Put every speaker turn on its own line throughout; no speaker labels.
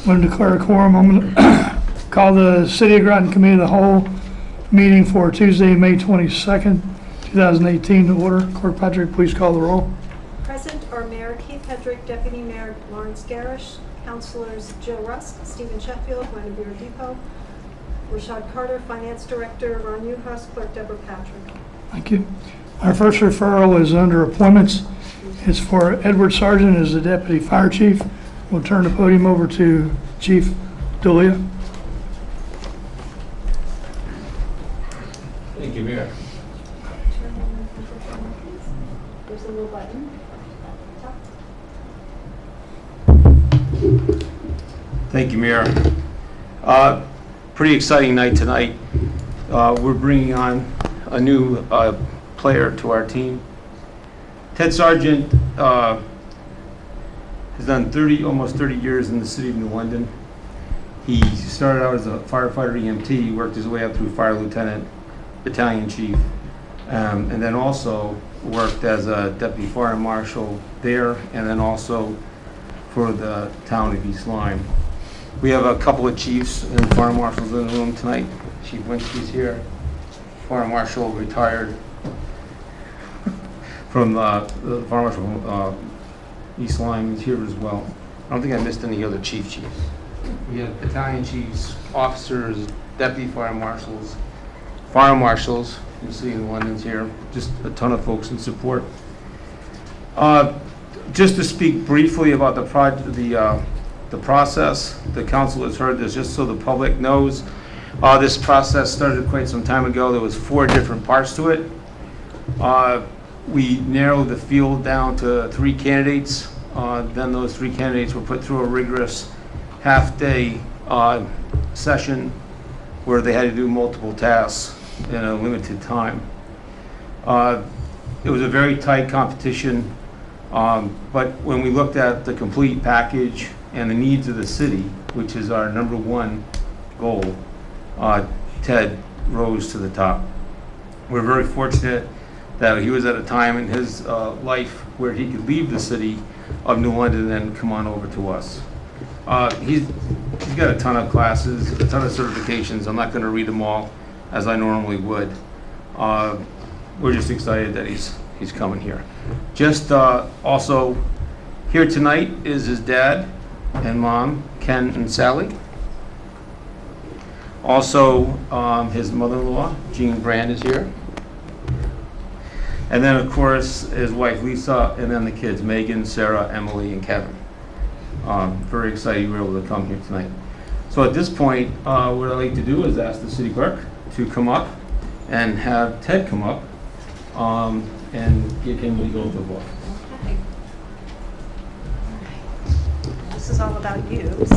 I'm going to declare a quorum. I'm going to call the City of Groton Committee of the Whole meeting for Tuesday, May 22nd, 2018 to order. Clerk Patrick, please call the roll.
Present are Mayor Keith Hedrick, Deputy Mayor Lawrence Garish, Councilors Joe Rusk, Stephen Sheffield, Guinevere Depot, Rashad Carter, Finance Director Ron Uhas, Clerk Deborah Patrick.
Thank you. Our first referral is under appointments. It's for Edward Sargent as the Deputy Fire Chief. We'll turn the podium over to Chief Dulia.
Thank you, Mayor.
There's a little button.
Thank you, Mayor. Pretty exciting night tonight. We're bringing on a new player to our team. Ted Sargent has done almost 30 years in the city of New London. He started out as a firefighter EMT, worked his way up through fire lieutenant, battalion chief, and then also worked as a deputy fire marshal there, and then also for the town of East Lyme. We have a couple of chiefs and fire marshals in the room tonight. Chief Winsky's here. Fire marshal retired from the fire marshal from East Lyme is here as well. I don't think I missed any other chiefs. We have battalion chiefs, officers, deputy fire marshals, you see in London's here, just a ton of folks in support. Just to speak briefly about the process, the council has heard this, just so the public knows. This process started quite some time ago. There was 4 different parts to it. We narrowed the field down to 3 candidates. Then those 3 candidates were put through a rigorous half-day session where they had to do multiple tasks in a limited time. It was a very tight competition, but when we looked at the complete package and the needs of the city, which is our #1 goal, Ted rose to the top. We're very fortunate that he was at a time in his life where he could leave the city of New London and come on over to us. He's got a ton of classes, a ton of certifications. I'm not going to read them all as I normally would. We're just excited that he's coming here. Just also here tonight is his dad and mom, Ken and Sally. Also, his mother-in-law, Jean Brand, is here. And then, of course, his wife, Lisa, and then the kids, Megan, Sarah, Emily, and Kevin. Very excited you were able to come here tonight. So at this point, what I'd like to do is ask the city clerk to come up and have Ted come up and give him the oath of office.
Okay. This is all about you. So.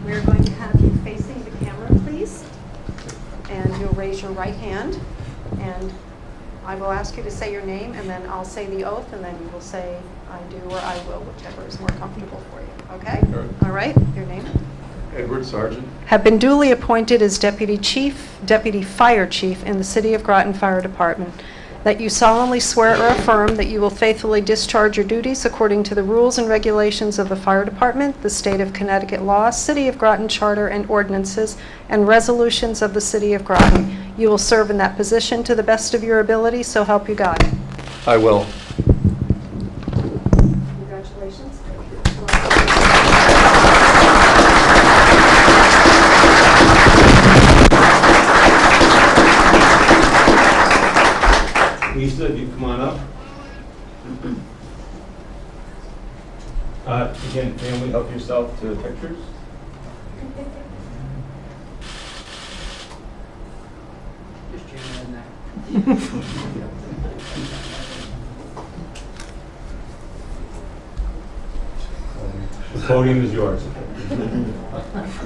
We're going to have you facing the camera, please. And you'll raise your right hand. And I will ask you to say your name, and then I'll say the oath, and then you will say I do or I will, whichever is more comfortable for you. Okay? All right. Your name?
Edward Sargent.
Have been duly appointed as Deputy Fire Chief in the City of Groton Fire Department. That you solemnly swear or affirm that you will faithfully discharge your duties according to the rules and regulations of the Fire Department, the State of Connecticut law, City of Groton Charter and ordinances, and resolutions of the City of Groton. You will serve in that position to the best of your ability, so help you God.
I will.
Congratulations.
Lisa, if you come on up. Again, family, help yourself to the pictures. Just jamming in there. The podium is yours.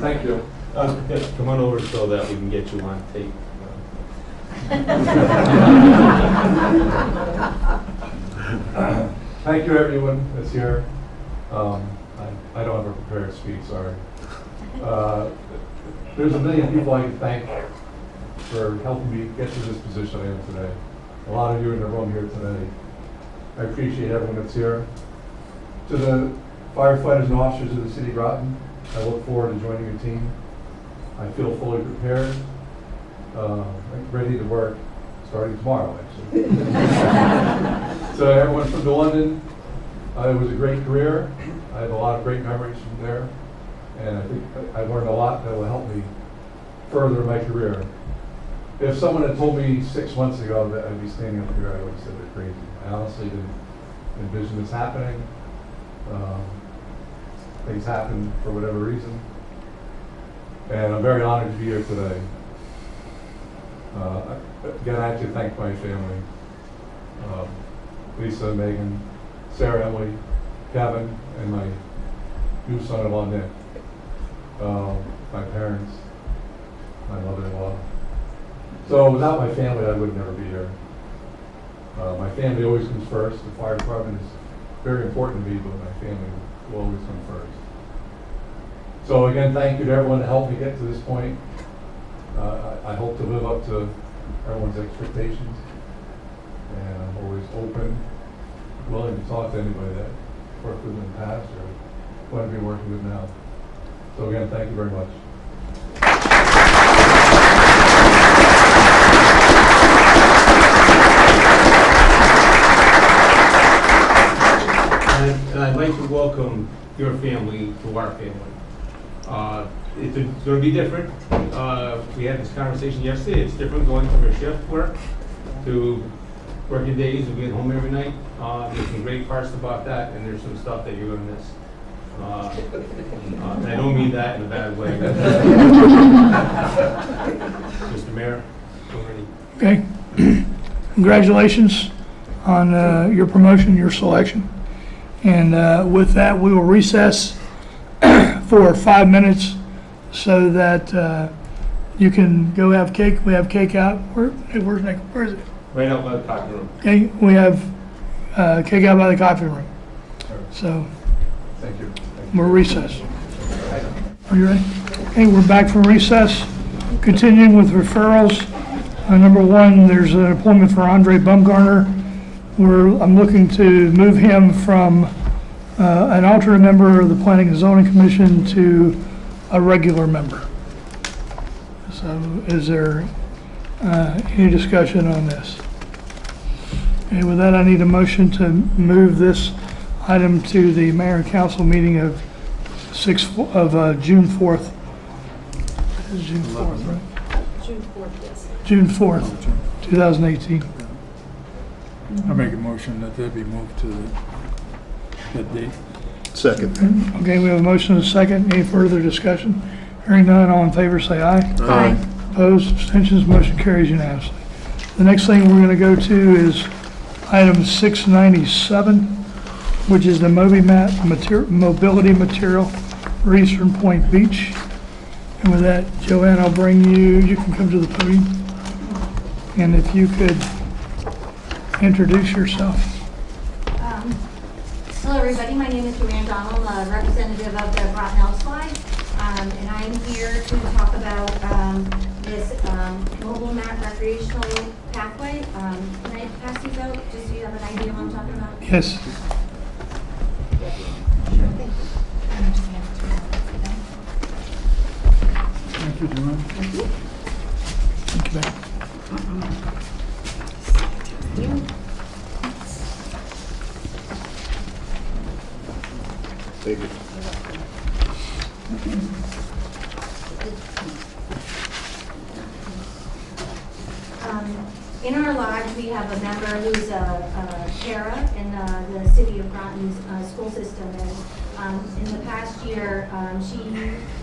Thank you.
Come on over so that we can get you on tape.
Thank you, everyone that's here. I don't have a prepared speech, sorry. There's a million people I can thank for helping me get to this position I am today. A lot of you in the room here today. I appreciate everyone that's here. To the Firefighters and officers of the city of Groton, I look forward to joining your team. I feel fully prepared, ready to work, starting tomorrow, actually. So everyone from London, it was a great career. I have a lot of great memories from there, and I think I learned a lot that will help me further in my career. If someone had told me 6 months ago that I'd be standing up here, I would have said they're crazy. I honestly didn't envision this happening. Things happen for whatever reason. And I'm very honored to be here today. Again, I have to thank my family. Lisa, Megan, Sarah, Emily, Kevin, and my new son-in-law, Nick. My parents, my mother-in-law. So without my family, I would never be here. My family always comes first. The fire department is very important to me, but my family will always come first. So again, thank you to everyone that helped me get to this point. I hope to live up to everyone's expectations. And I'm always open, willing to talk to anybody that worked with in the past or want to be working with now. So again, thank you very much.
And I'd like to welcome your family to our family. It's going to be different. We had this conversation yesterday. It's different going from your shift work to working days and being home every night. There's some great parts about that, and there's some stuff that you're going to miss. And I don't mean that in a bad way. Mr. Mayor,
Okay. Congratulations on your promotion, your selection. And with that, we will recess for 5 minutes so that you can go have cake. We have cake out. Where's Nick? Where is it?
right out by the coffee room.
Okay, we have cake out by the coffee room. So
Thank you.
we're recessed. Are you ready? Okay, we're back from recess. Continuing with referrals. Number one, there's an appointment for Andre Bumgarner. I'm looking to move him from an alternate member of the Planning and Zoning Commission to a regular member. So is there any discussion on this? Okay, with that, I need a motion to move this item to the Mayor and Council meeting of June 4th. This is June 4th, right?
June 4th, yes.
June 4th, 2018.
I make a motion that they be moved to that date.
Second.
Okay, we have a motion and a second. Any further discussion? Hearing none, all in favor say aye.
Aye.
Opposed, abstentions, motion carries unanimously. The next thing we're going to go to is item 697, which is the mobility material for Eastern Point Beach. And with that, Joanne, I'll bring you can come to the podium. And if you could introduce yourself.
Hello, everybody. My name is Joanne Donald, a representative of the Groton Elks, and I'm here to talk about this mobile mat recreational pathway. Can I pass these out just so you have an idea what I'm talking about?
Yes.
Thank you, Joanne.
Thank you, ma'am.
Thank you.
In our lodge, we have a member who's a para in the city of Groton's school system. And in the past year, she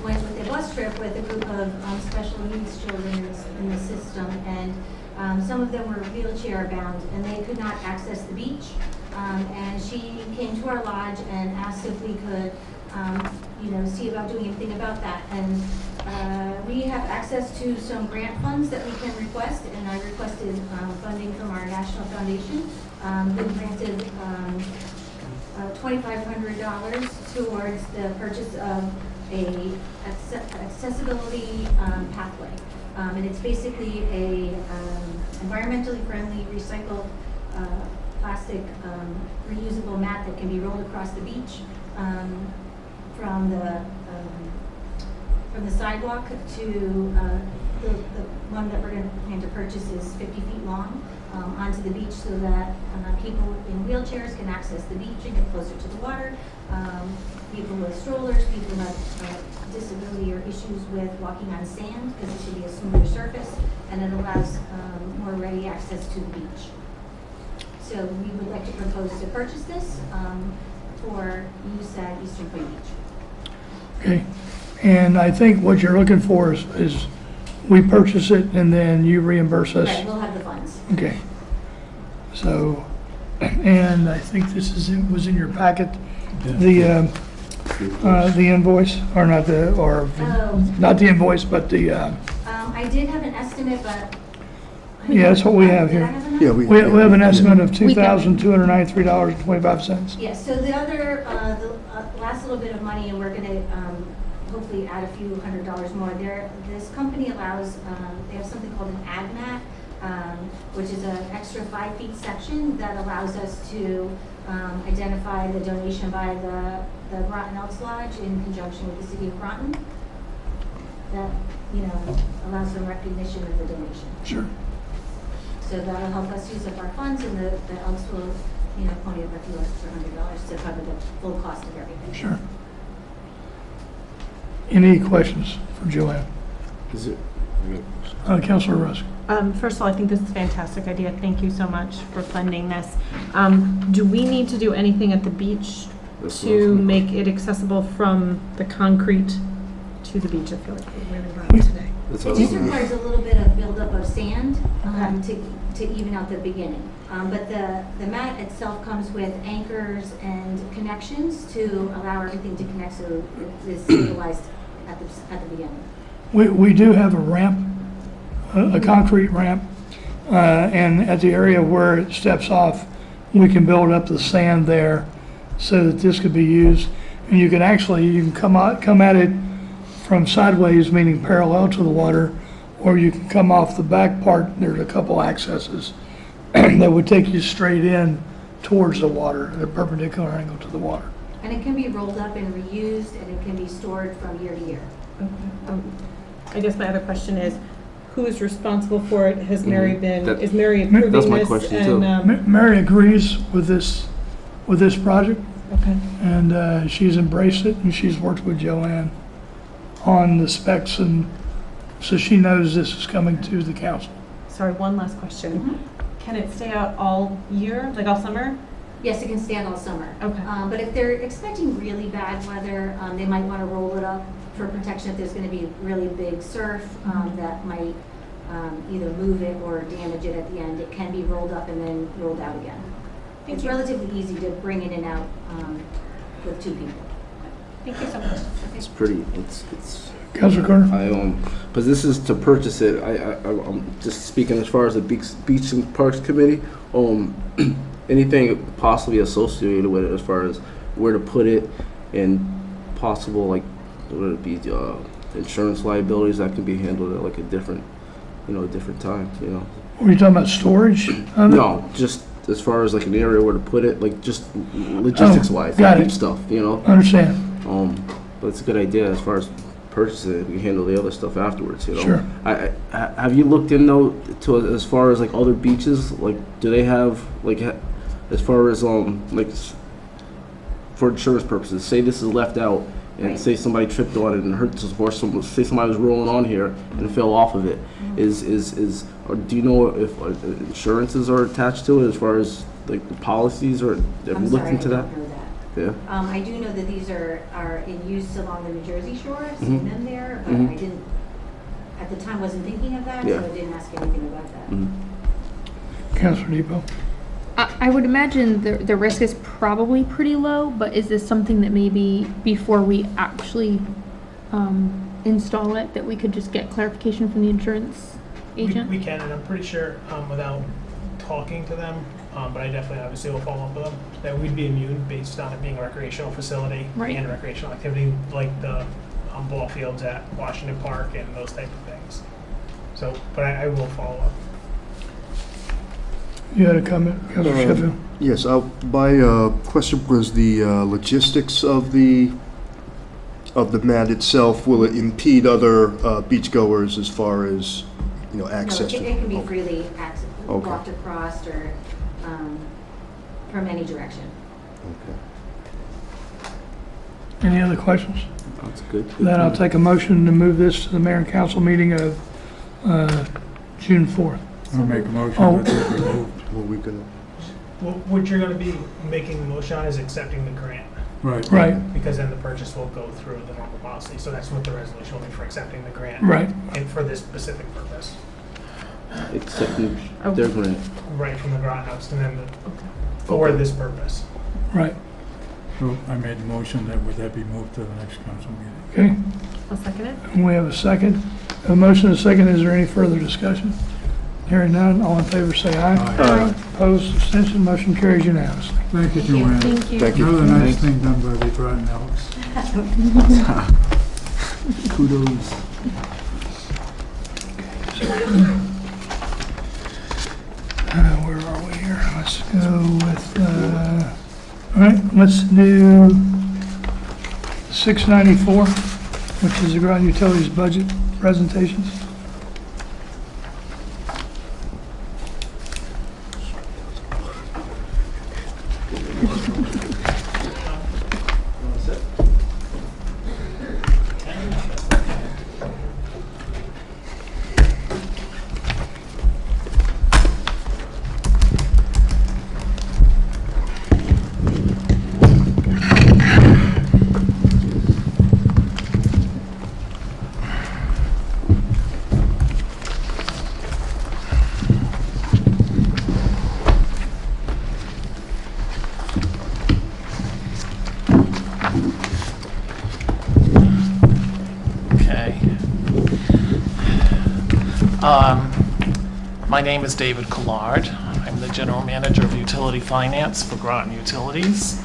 went with a bus trip with a group of special needs children in the system. And some of them were wheelchair bound and they could not access the beach. And she came to our lodge and asked if we could see about doing anything about that. And we have access to some grant funds that we can request, and I requested funding from our national foundation. Been granted $2,500 towards the purchase of a accessibility pathway. And it's basically a environmentally friendly recycled plastic reusable mat that can be rolled across the beach. from the sidewalk to the one that we're going to plan to purchase is 50 feet long onto the beach so that people in wheelchairs can access the beach and get closer to the water. People with strollers, people who have disability or issues with walking on sand, because it should be a smoother surface, and it allows more ready access to the beach. So we would like to propose to purchase this for use at Eastern Point Beach.
Okay, and I think what you're looking for is we purchase it and then you reimburse us?
Right, we'll have the funds.
Okay. So, and I think this was in your packet, the invoice, or not not the invoice, but the,
I did have an estimate, but.
yeah, that's what we have
Did I
here.
have enough?
Yeah,
We have an estimate of $2,293.25.
Yes, so the other, the last little bit of money, and we're gonna hopefully add a few $100s more there. This company allows, they have something called an ad mat, which is an extra 5 feet section that allows us to identify the donation by the Groton Elks Lodge in conjunction with the city of Groton. That, allows some recognition of the donation.
Sure.
So that'll help us use up our funds, and the Elks will, pony up a few extra $100 to cover the full cost of everything.
Sure. Any questions for Joanne?
Is it?
Councilor Rusk.
First of all, I think this is a fantastic idea. Thank you so much for funding this. Do we need to do anything at the beach to make it accessible from the concrete to the beach? I feel like we really run today.
It just requires a little bit of buildup of sand to even out the beginning. But the mat itself comes with anchors and connections to allow everything to connect so it is stabilized at the beginning.
We do have a ramp, a concrete ramp, and at the area where it steps off, we can build up the sand there so that this could be used. And you can come at it from sideways, meaning parallel to the water, or you can come off the back part. There's a couple accesses that would take you straight in towards the water at a perpendicular angle to the water.
And it can be rolled up and reused, and it can be stored from year to year.
I guess my other question is, who is responsible for it? Has Mary is Mary
Ma-
approving
That's my
this?
question, too.
Mary agrees with this project,
Okay.
and she's embraced it, and she's worked with Joanne on the specs, and so she knows this is coming to the council.
Sorry, one last question.
Mhm.
Can it stay out all year, like all summer?
Yes, it can stand all summer.
Okay.
But if they're expecting really bad weather, they might want to roll it up for protection if there's going to be really big surf that might either move it or damage it at the end. It can be rolled up and then rolled out again. It's relatively easy to bring in and out with 2 people.
Thank you so much.
It's pretty. It's.
Councilor Carter?
But this is to purchase it. I'm just speaking as far as the Beach and Parks Committee. Anything possibly associated with it, as far as where to put it, and possible would it be insurance liabilities that can be handled at a different time.
Were you talking about storage of it?
No, just as far as an area where to put it, just logistics wise,
got it.
beach stuff.
Understand.
But it's a good idea as far as purchasing it. We can handle the other stuff afterwards.
Sure.
Have you looked into as far as other beaches? Do they have as far as for insurance purposes? Say this is left out, and
Right.
say somebody tripped on it and hurt us, or say somebody was rolling on here and fell off of it. Or do you know if insurances are attached to it as far as the policies, or have you
I'm
looked
sorry,
into
I
that?
don't know that.
Yeah.
I do know that these are in use along the New Jersey shore. I've
Mhm.
seen them there, but
Mhm.
I didn't, at the time, wasn't thinking of that,
Yeah.
so I didn't ask anything about that.
Mhm.
Councilor Depot?
I would imagine the risk is probably pretty low, but is this something that maybe before we actually install it, that we could just get clarification from the insurance agent?
We can, and I'm pretty sure, without talking to them, but I definitely obviously will follow up with them, that we'd be immune based on it being a recreational facility
Right.
and recreational activity like the ball fields at Washington Park and those type of things. So, but I will follow up.
You had a comment, Councilor Sheffield?
Yes, my question was the logistics of the mat itself. Will it impede other beachgoers as far as, access?
No, it can be
Okay.
freely
Okay.
walked across or from any direction.
Okay.
Any other questions?
That's good.
Then I'll take a motion to move this to the mayor and council meeting of June 4th.
I'll make a motion
Oh.
that it be moved.
Were we gonna?
What you're gonna be making the motion on is accepting the grant,
Right.
Right,
because then the purchase will go through the normal policy. So that's what the resolution will be, for accepting the grant.
right.
And for this specific purpose,
Accepting their grant.
right from the Groton House, and then for this purpose.
Right,
So I made a motion that be moved to the next council meeting.
okay.
I'll second it.
And we have a second. A motion and a second. Is there any further discussion? Hearing none, all in favor say aye.
Aye.
Opposed, abstention, motion carries unanimously.
Thank you, Joanne.
Thank you.
Thank you.
Another nice thing done by the Groton Elks.
Kudos.
Where are we here? Let's go with, all right, let's do 694, which is the Groton Utilities budget presentations.
Okay. My name is David Collard. I'm the General Manager of Utility Finance for Groton Utilities.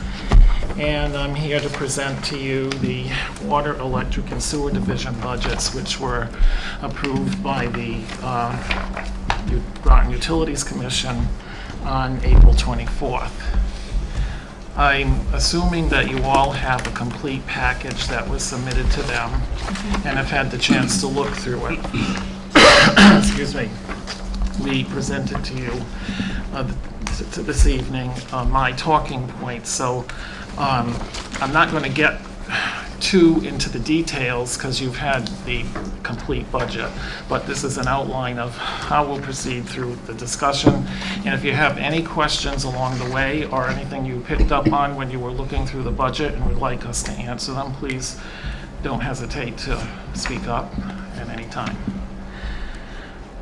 And I'm here to present to you the Water, Electric, and Sewer Division budgets, which were approved by the Groton Utilities Commission on April 24th. I'm assuming that you all have a complete package that was submitted to them and have had the chance to look through it. Excuse me. We presented to you this evening my talking points, so I'm not going to get too into the details because you've had the complete budget, but this is an outline of how we'll proceed through the discussion. And if you have any questions along the way or anything you picked up on when you were looking through the budget and would like us to answer them, please don't hesitate to speak up at any time.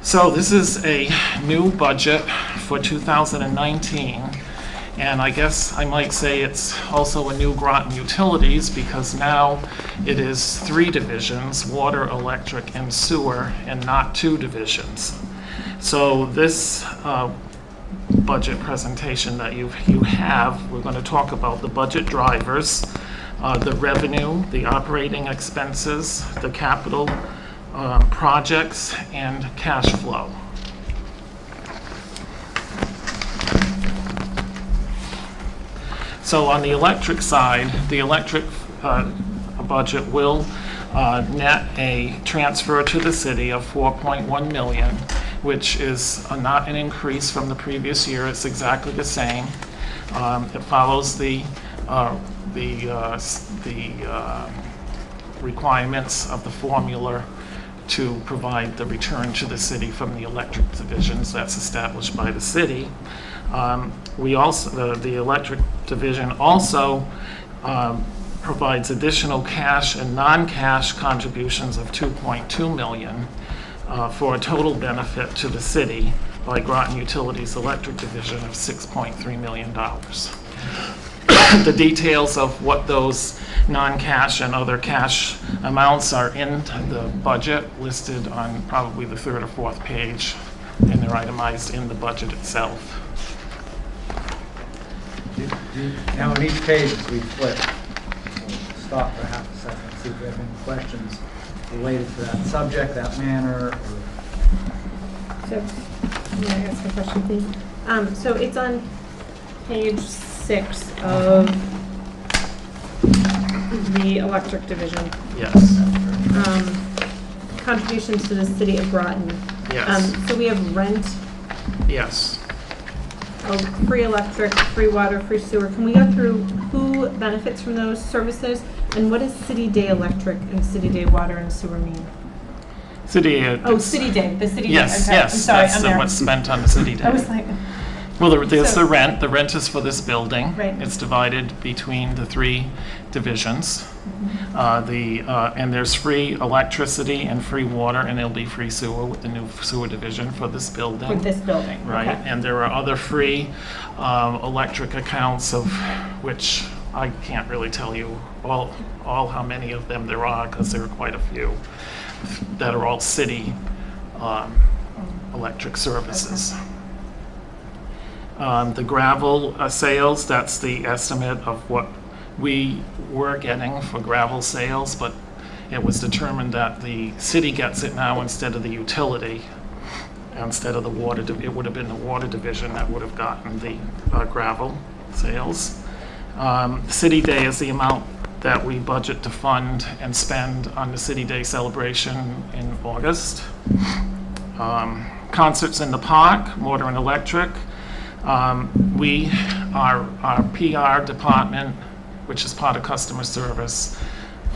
So this is a new budget for 2019. And I guess I might say it's also a new Groton Utilities because now it is 3 divisions, water, electric, and sewer, and not 2 divisions. So this budget presentation that you have, we're going to talk about the budget drivers, the revenue, the operating expenses, the capital projects, and cash flow. So on the electric side, the electric budget will net a transfer to the city of $4.1 million, which is not an increase from the previous year. It's exactly the same. It follows the requirements of the formula to provide the return to the city from the electric divisions that's established by the city. We also, the electric division also provides additional cash and non-cash contributions of $2.2 million for a total benefit to the city by Groton Utilities Electric Division of $6.3 million. The details of what those non-cash and other cash amounts are in the budget listed on probably the 3rd or 4th page, and they're itemized in the budget itself.
Now on each page as we flip, we'll stop for half a second, see if we have any questions related to that subject, that manner, or
So, may I ask a question, please? So it's on page 6 of the electric division.
Yes,
Contributions to the city of Groton.
yes,
So we have rent,
yes.
free electric, free water, free sewer. Can we go through who benefits from those services? And what does City Day Electric and City Day Water and Sewer mean?
City.
Oh, City Day, the City Day.
Yes,
Okay,
yes,
I'm sorry,
that's
I'm there.
what's spent on the city day.
I was like,
Well, there's
So-
the rent. The rent is for this building.
Right.
It's divided between the 3 divisions. And there's free electricity and free water, and there'll be free sewer with the new sewer division for this building.
for this building.
Right,
Okay.
and there are other free electric accounts of which I can't really tell you all how many of them there are, because there are quite a few that are all city electric services. The gravel sales, that's the estimate of what we were getting for gravel sales, but it was determined that the city gets it now instead of the utility. Instead of the water, it would have been the water division that would have gotten the gravel sales. City Day is the amount that we budget to fund and spend on the City Day celebration in August. Concerts in the park, water and electric. Our PR department, which is part of customer service,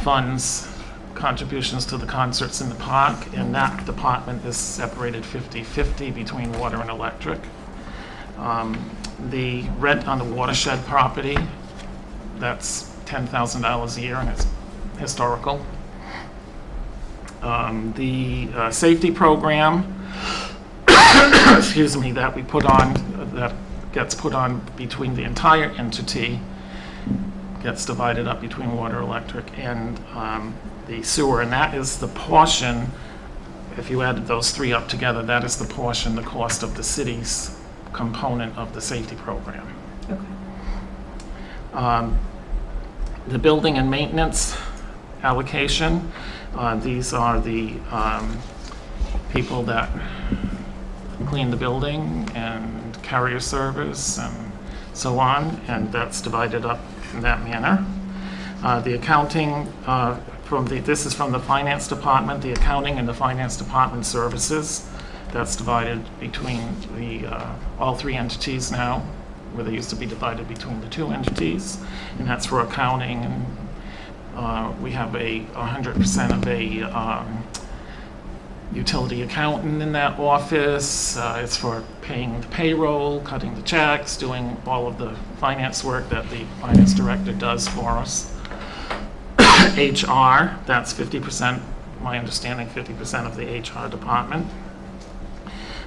funds contributions to the concerts in the park, and that department is separated 50-50 between water and electric. The rent on the watershed property, that's $10,000 a year, and it's historical. The safety program, excuse me, that we put on, that gets put on between the entire entity, gets divided up between water, electric, and the sewer, and that is the portion, if you added those 3 up together, that is the portion, the cost of the city's component of the safety program.
Okay.
The building and maintenance allocation, these are the people that clean the building and carrier service and so on, and that's divided up in that manner. The accounting, this is from the finance department, the accounting and the finance department services, that's divided between all 3 entities now, where they used to be divided between the 2 entities, and that's for accounting. And we have 100% of a utility accountant in that office. It's for paying the payroll, cutting the checks, doing all of the finance work that the finance director does for us. HR, that's 50%, my understanding, 50% of the HR department.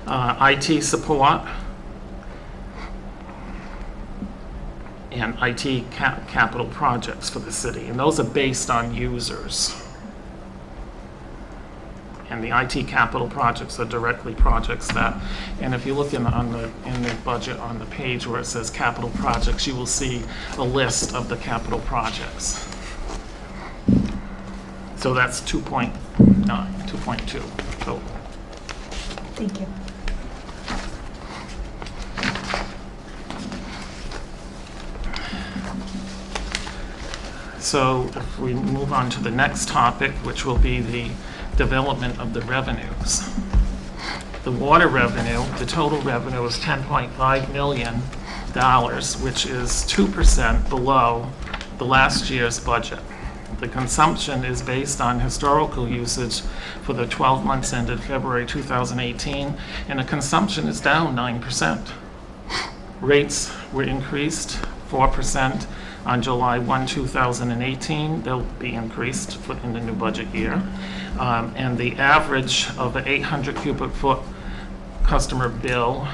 IT support and IT capital projects for the city, and those are based on users. And the IT capital projects are directly projects that, and if you look in the budget on the page where it says capital projects, you will see a list of the capital projects. So that's 2.9, 2.2 total.
Thank you.
So if we move on to the next topic, which will be the development of the revenues. The water revenue, the total revenue is $10.5 million, which is 2% below the last year's budget. The consumption is based on historical usage for the 12 months ended February 2018, and the consumption is down 9%. Rates were increased 4% on July 1, 2018. They'll be increased in the new budget year. And the average of an 800 cubic foot customer bill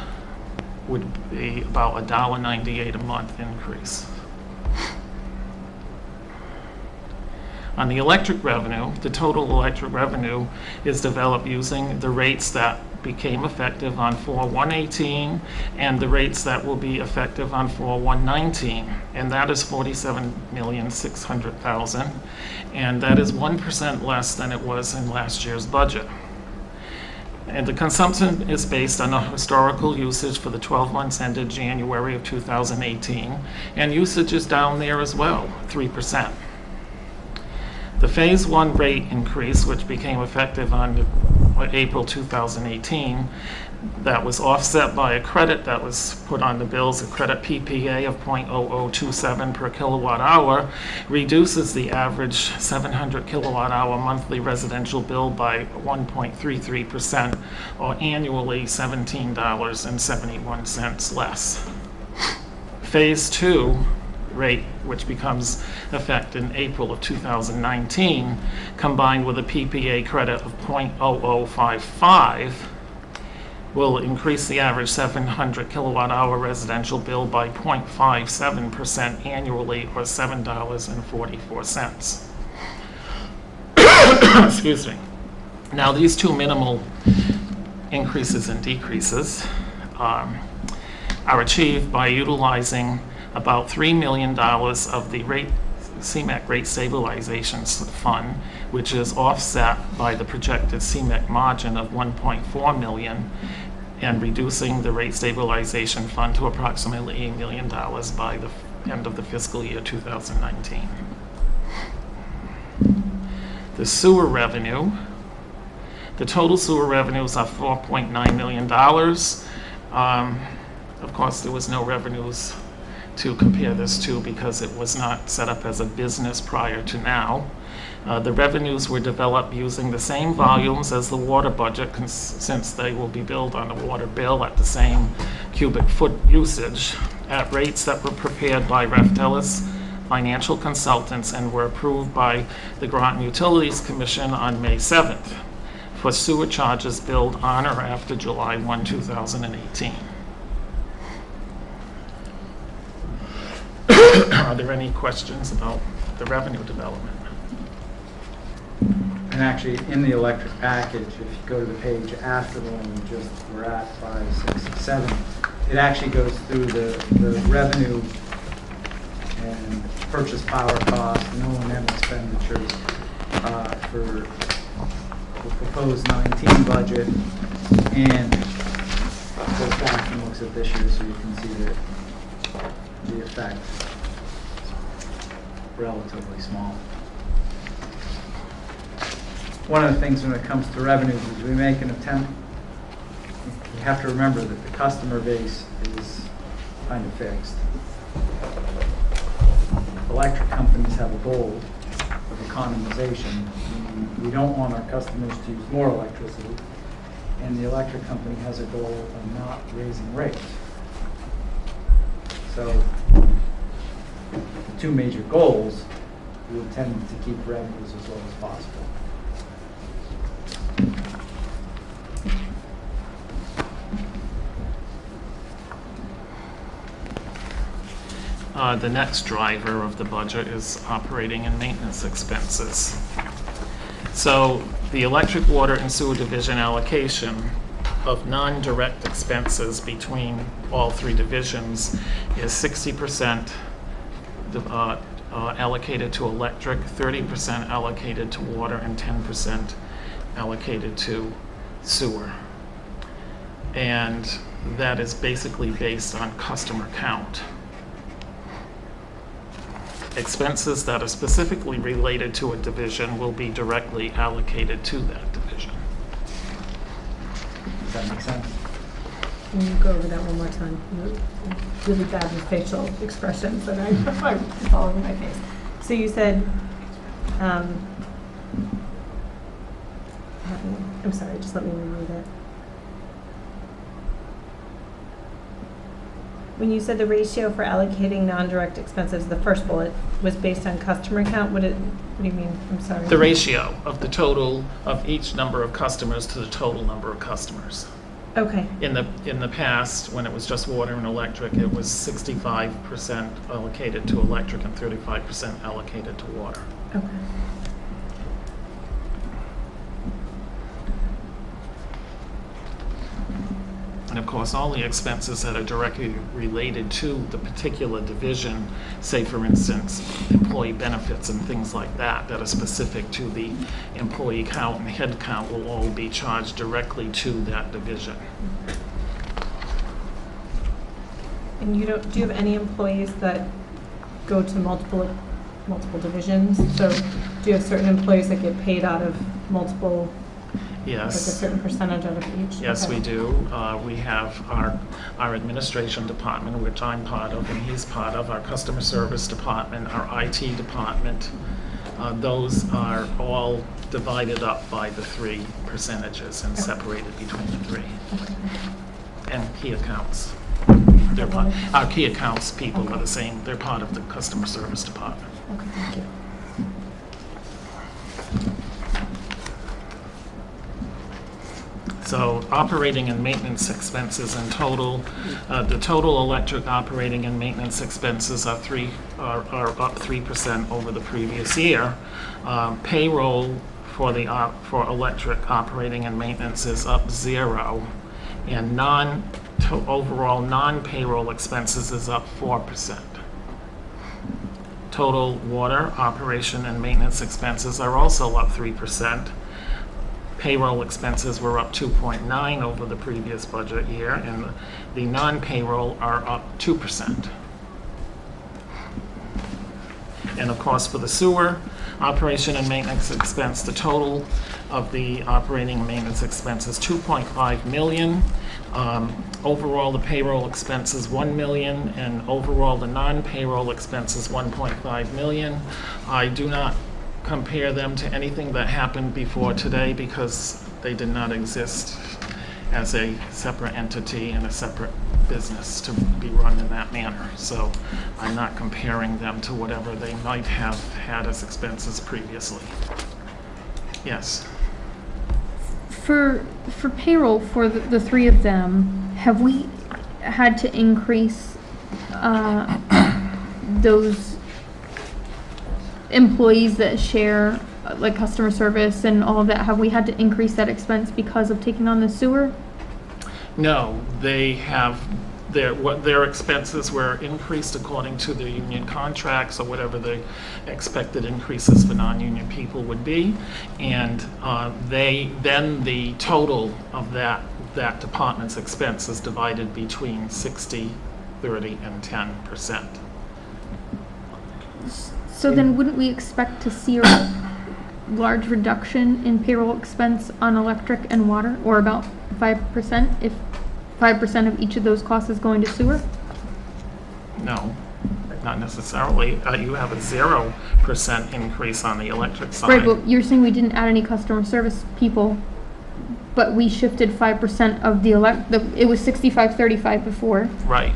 would be about $1.98 a month increase. On the electric revenue, the total electric revenue is developed using the rates that became effective on 4/1/18 and the rates that will be effective on 4/1/19, and that is $47,600,000, and that is 1% less than it was in last year's budget. And the consumption is based on the historical usage for the 12 months ended January of 2018, and usage is down there as well, 3%. The Phase 1 rate increase, which became effective on April 2018, that was offset by a credit that was put on the bills, a credit PPA of 0.0027 per kilowatt hour, reduces the average 700 kilowatt hour monthly residential bill by 1.33%, or annually $17.71 less. Phase 2 rate, which becomes effective in April of 2019, combined with a PPA credit of 0.0055, will increase the average 700 kilowatt hour residential bill by 0.57% annually, or $7.44. Excuse me. Now, these two minimal increases and decreases are achieved by utilizing about $3 million of the CMEC Rate Stabilization Fund, which is offset by the projected CMEC margin of $1.4 million, and reducing the Rate Stabilization Fund to approximately $8 million by the end of the fiscal year 2019. The sewer revenue. The total sewer revenues are $4.9 million. Of course, there was no revenues to compare this to because it was not set up as a business prior to now. The revenues were developed using the same volumes as the water budget, since they will be billed on a water bill at the same cubic foot usage at rates that were prepared by Reftelis Financial Consultants and were approved by the Groton Utilities Commission on May 7th for sewer charges billed on or after July 1, 2018. Are there any questions about the revenue development?
And actually, in the electric package, if you go to the page after the one we just were at, 5, 6, 7, it actually goes through the revenue and purchase power cost and O&M expenditures for the proposed 19 budget, and goes back and looks at this year so you can see that the effect is relatively small. One of the things when it comes to revenues is we make an attempt. You have to remember that the customer base is kind of fixed. Electric companies have a goal of economization. We don't want our customers to use more electricity, and the electric company has a goal of not raising rates. So, the two major goals, we intend to keep revenues as low as possible.
The next driver of the budget is operating and maintenance expenses. So the electric, water, and sewer division allocation of non-direct expenses between all three divisions is 60% allocated to electric, 30% allocated to water, and 10% allocated to sewer. And that is basically based on customer count. Expenses that are specifically related to a division will be directly allocated to that division.
Does that make sense?
Can you go over that one more time? You're really bad with facial expressions, and I'm following my face. So you said, I'm sorry, just let me reread it. When you said the ratio for allocating non-direct expenses, the first bullet was based on customer count. What do you mean? I'm sorry.
The ratio of the total of each number of customers to the total number of customers.
Okay.
In the past, when it was just water and electric, it was 65% allocated to electric and 35% allocated to water.
Okay.
And of course, all the expenses that are directly related to the particular division, say for instance, employee benefits and things like that, that are specific to the employee count and head count, will all be charged directly to that division.
And do you have any employees that go to multiple divisions? So do you have certain employees that get paid out of multiple, like a
Yes.
certain percentage out of each?
Yes,
Okay.
we do. We have our administration department, which I'm part of and he's part of, our customer service department, our IT department. Those are all divided up by the 3 percentages and separated between the 3. And key accounts. Our key accounts people are the same. They're part of the customer service department.
Okay, thank you.
So operating and maintenance expenses in total, the total electric operating and maintenance expenses are up 3% over the previous year. Payroll for electric operating and maintenance is up 0, and overall non-payroll expenses is up 4%. Total water operation and maintenance expenses are also up 3%. Payroll expenses were up 2.9 over the previous budget year, and the non-payroll are up 2%. And of course, for the sewer operation and maintenance expense, the total of the operating and maintenance expense is $2.5 million. Overall, the payroll expense is $1 million, and overall, the non-payroll expense is $1.5 million. I do not compare them to anything that happened before today because they did not exist as a separate entity and a separate business to be run in that manner. So I'm not comparing them to whatever they might have had as expenses previously. Yes.
For payroll for the 3 of them, have we had to increase those employees that share like customer service and all of that? Have we had to increase that expense because of taking on the sewer?
No, they have their expenses were increased according to the union contracts or whatever the expected increases for non-union people would be, and the total of that department's expense is divided between 60, 30, and 10%.
So then wouldn't we expect to see a large reduction in payroll expense on electric and water, or about 5% if 5% of each of those costs is going to sewer?
No, not necessarily. You have a 0% increase on the electric side.
Right, but you're saying we didn't add any customer service people, but we shifted 5% of it was 65-35 before.
Right.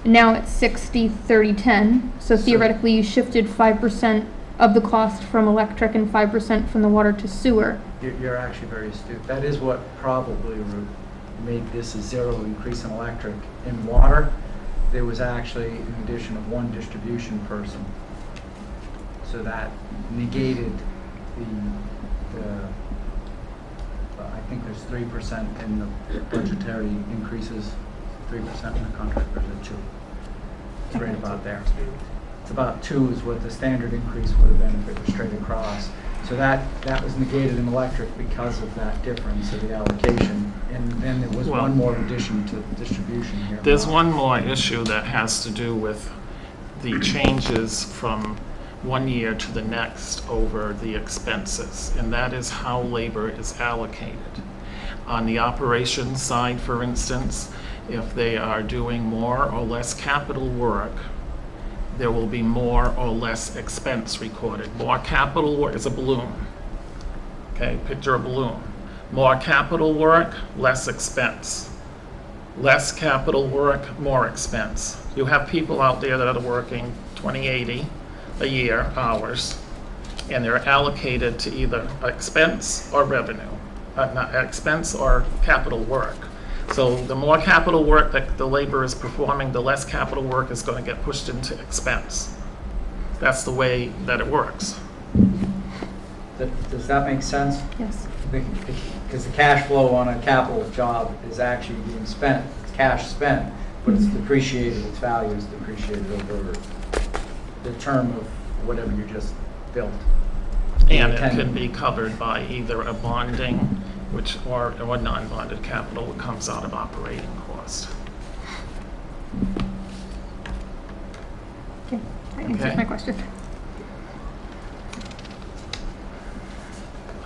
Now it's 60-30-10, so theoretically you shifted 5% of the cost from electric and 5% from the water to sewer.
You're actually very astute. That is what probably made this a 0 increase in electric. In water, there was actually an addition of 1 distribution person. So that negated I think there's 3% in the budgetary increases, 3% in the contract, or is it 2? It's right about there. It's about 2 is what the standard increase would have been if it was straight across. So that was negated in electric because of that difference of the allocation. And then there was one more addition to distribution here.
There's one more issue that has to do with the changes from one year to the next over the expenses, and that is how labor is allocated. On the operations side, for instance, if they are doing more or less capital work, there will be more or less expense recorded. More capital work is a balloon. Okay, picture a balloon. More capital work, less expense. Less capital work, more expense. You have people out there that are working 20-80 a year hours, and they're allocated to either expense or revenue, not expense or capital work. So the more capital work that the labor is performing, the less capital work is going to get pushed into expense. That's the way that it works.
Does that make sense?
Yes.
Because the cash flow on a capital job is actually being spent, it's cash spent, but it's depreciated, its value is depreciated over the term of whatever you just built.
And it can be covered by either a bonding, or non-bonded capital, that comes out of operating cost.
Okay, that answers
Okay.
my question.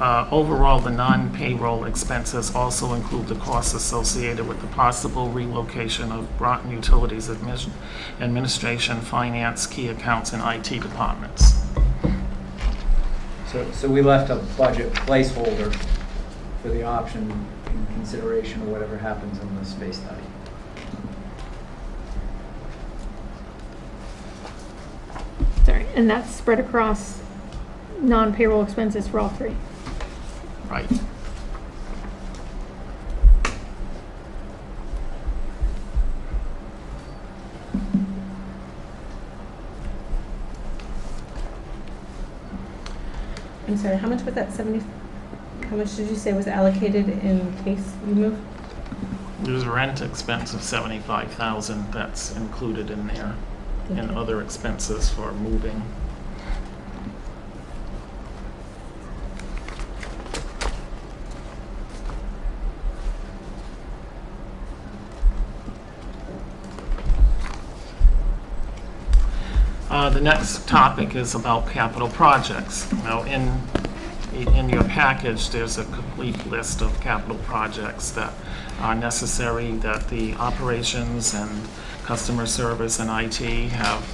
Overall, the non-payroll expenses also include the costs associated with the possible relocation of Groton Utilities Administration, Finance, Key Accounts, and IT departments.
So we left a budget placeholder for the option in consideration of whatever happens in the space study.
Sorry, and that's spread across non-payroll expenses for all three.
Right.
I'm sorry, how much was that 70, how much did you say was allocated in case you move?
There's a rent expense of 75,000 that's included in there, and other expenses for moving. The next topic is about capital projects. Now, in your package, there's a complete list of capital projects that are necessary, that the operations and customer service and IT have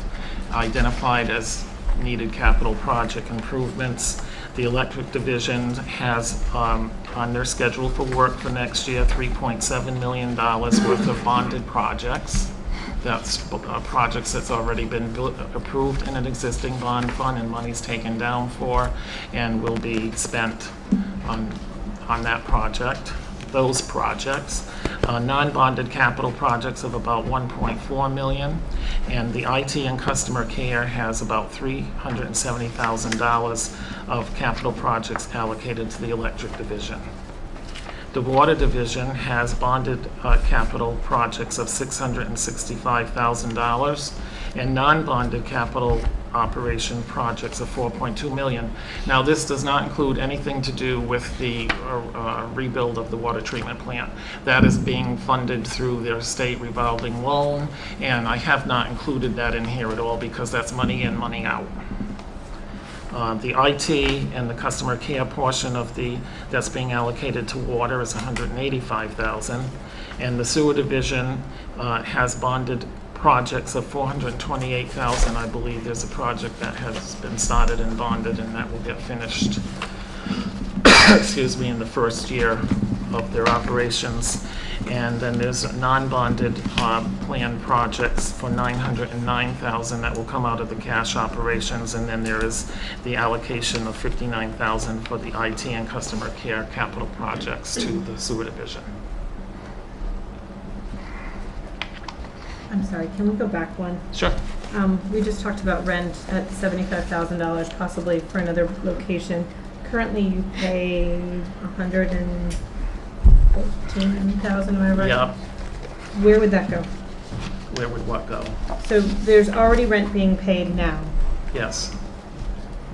identified as needed capital project improvements. The electric division has on their schedule for work for next year $3.7 million worth of bonded projects. That's projects that's already been approved in an existing bond fund and money's taken down for and will be spent on that project, those projects. Non-bonded capital projects of about $1.4 million, and the IT and customer care has about $370,000 of capital projects allocated to the electric division. The water division has bonded capital projects of $665,000 and non-bonded capital operation projects of $4.2 million. Now, this does not include anything to do with the rebuild of the water treatment plant. That is being funded through their state revolving loan, and I have not included that in here at all because that's money in, money out. The IT and the customer care portion of that's being allocated to water is $185,000, and the sewer division has bonded projects of $428,000. I believe there's a project that has been started and bonded, and that will get finished, excuse me, in the first year of their operations. And then there's non-bonded planned projects for $909,000 that will come out of the cash operations, and then there is the allocation of $59,000 for the IT and customer care capital projects to the sewer division.
I'm sorry, can we go back one?
Sure.
We just talked about rent at $75,000 possibly for another location. Currently you pay $114,000, am I right?
Yep.
Where would that go?
Where would what go?
So there's already rent being paid now.
Yes.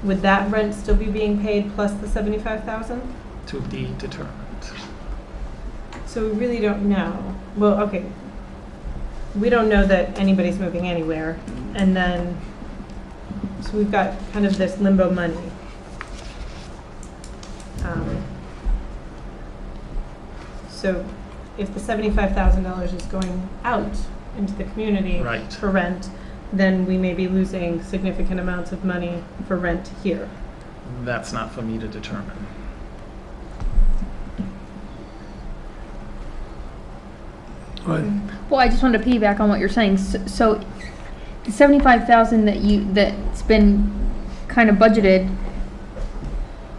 Would that rent still be being paid plus the $75,000?
To be determined.
So we really don't know. Well, okay. We don't know that anybody's moving anywhere. And then, so we've got kind of this limbo money. So if the $75,000 is going out into the community
Right.
for rent, then we may be losing significant amounts of money for rent here.
That's not for me to determine.
Well, I just wanted to piggyback on what you're saying. So the 75,000 that's been kind of budgeted,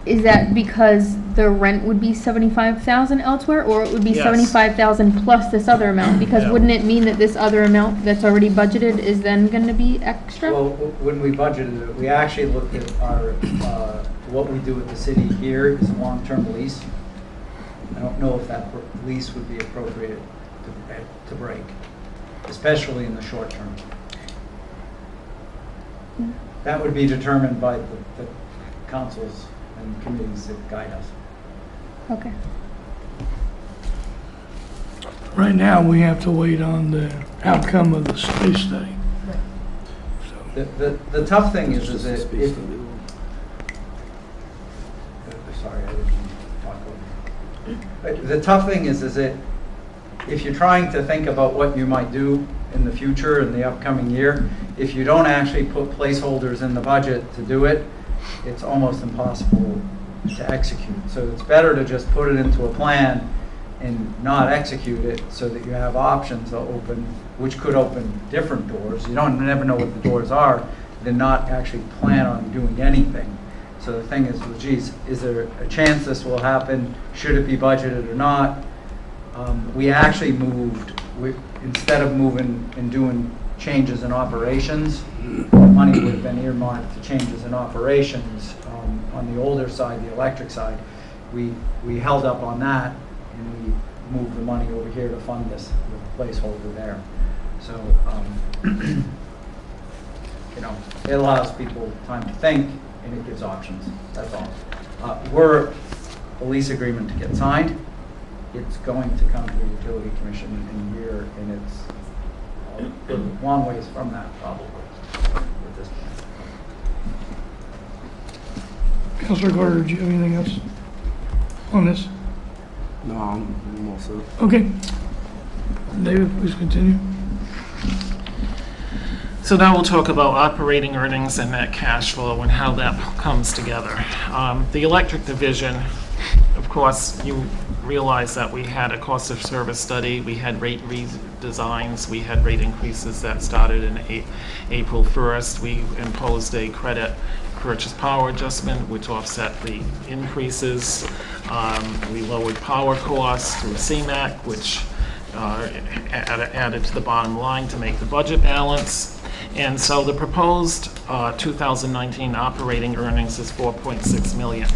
is that because the rent would be 75,000 elsewhere, or it would be
Yes.
75,000 plus this other amount? Because
Yeah.
wouldn't it mean that this other amount that's already budgeted is then going to be extra?
Well, when we budgeted it, we actually looked at our what we do with the city here is a long-term lease. I don't know if that lease would be appropriate to break, especially in the short term. That would be determined by the councils and committees that guide us.
Okay.
Right now, we have to wait on the outcome of the space study.
The tough thing is that if, sorry, I didn't talk over you. But the tough thing is that if you're trying to think about what you might do in the future, in the upcoming year, if you don't actually put placeholders in the budget to do it, it's almost impossible to execute. So it's better to just put it into a plan and not execute it so that you have options to open, which could open different doors. You never know what the doors are, than not actually plan on doing anything. So the thing is, well, geez, is there a chance this will happen? Should it be budgeted or not? We actually moved, instead of moving and doing changes in operations, the money would have been earmarked to changes in operations on the older side, the electric side. We held up on that, and we moved the money over here to fund this with a placeholder there. So, you know, it allows people time to think, and it gives options. That's all. We're a lease agreement to get signed. It's going to come to the Utility Commission in a year, and it's a long ways from that, probably, at this point.
Councilor Carter, do you have anything else on this?
No, I'm all set.
Okay. David, please continue.
So now we'll talk about operating earnings and net cash flow and how that comes together. The electric division, of course, you realize that we had a cost of service study, we had rate redesigns, we had rate increases that started in April 1st. We imposed a credit purchase power adjustment, which offset the increases. We lowered power costs through CMAQ, which added to the bottom line to make the budget balance. And so the proposed 2019 operating earnings is $4.6 million.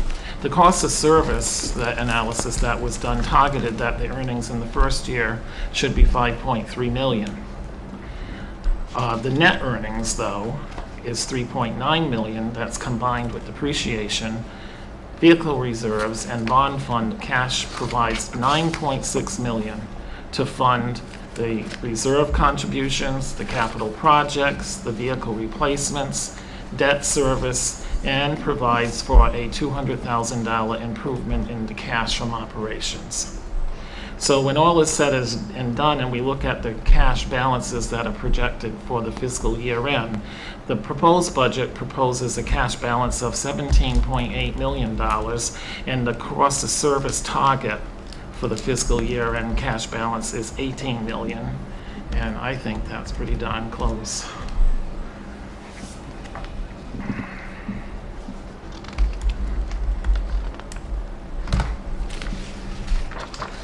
The cost of service, the analysis that was done, targeted that the earnings in the first year should be $5.3 million. The net earnings, though, is $3.9 million. That's combined with depreciation, vehicle reserves, and bond fund. Cash provides $9.6 million to fund the reserve contributions, the capital projects, the vehicle replacements, debt service, and provides for a $200,000 improvement in the cash from operations. So when all is said and done, and we look at the cash balances that are projected for the fiscal year end, the proposed budget proposes a cash balance of $17.8 million, and the cost of service target for the fiscal year end cash balance is $18 million, and I think that's pretty darn close.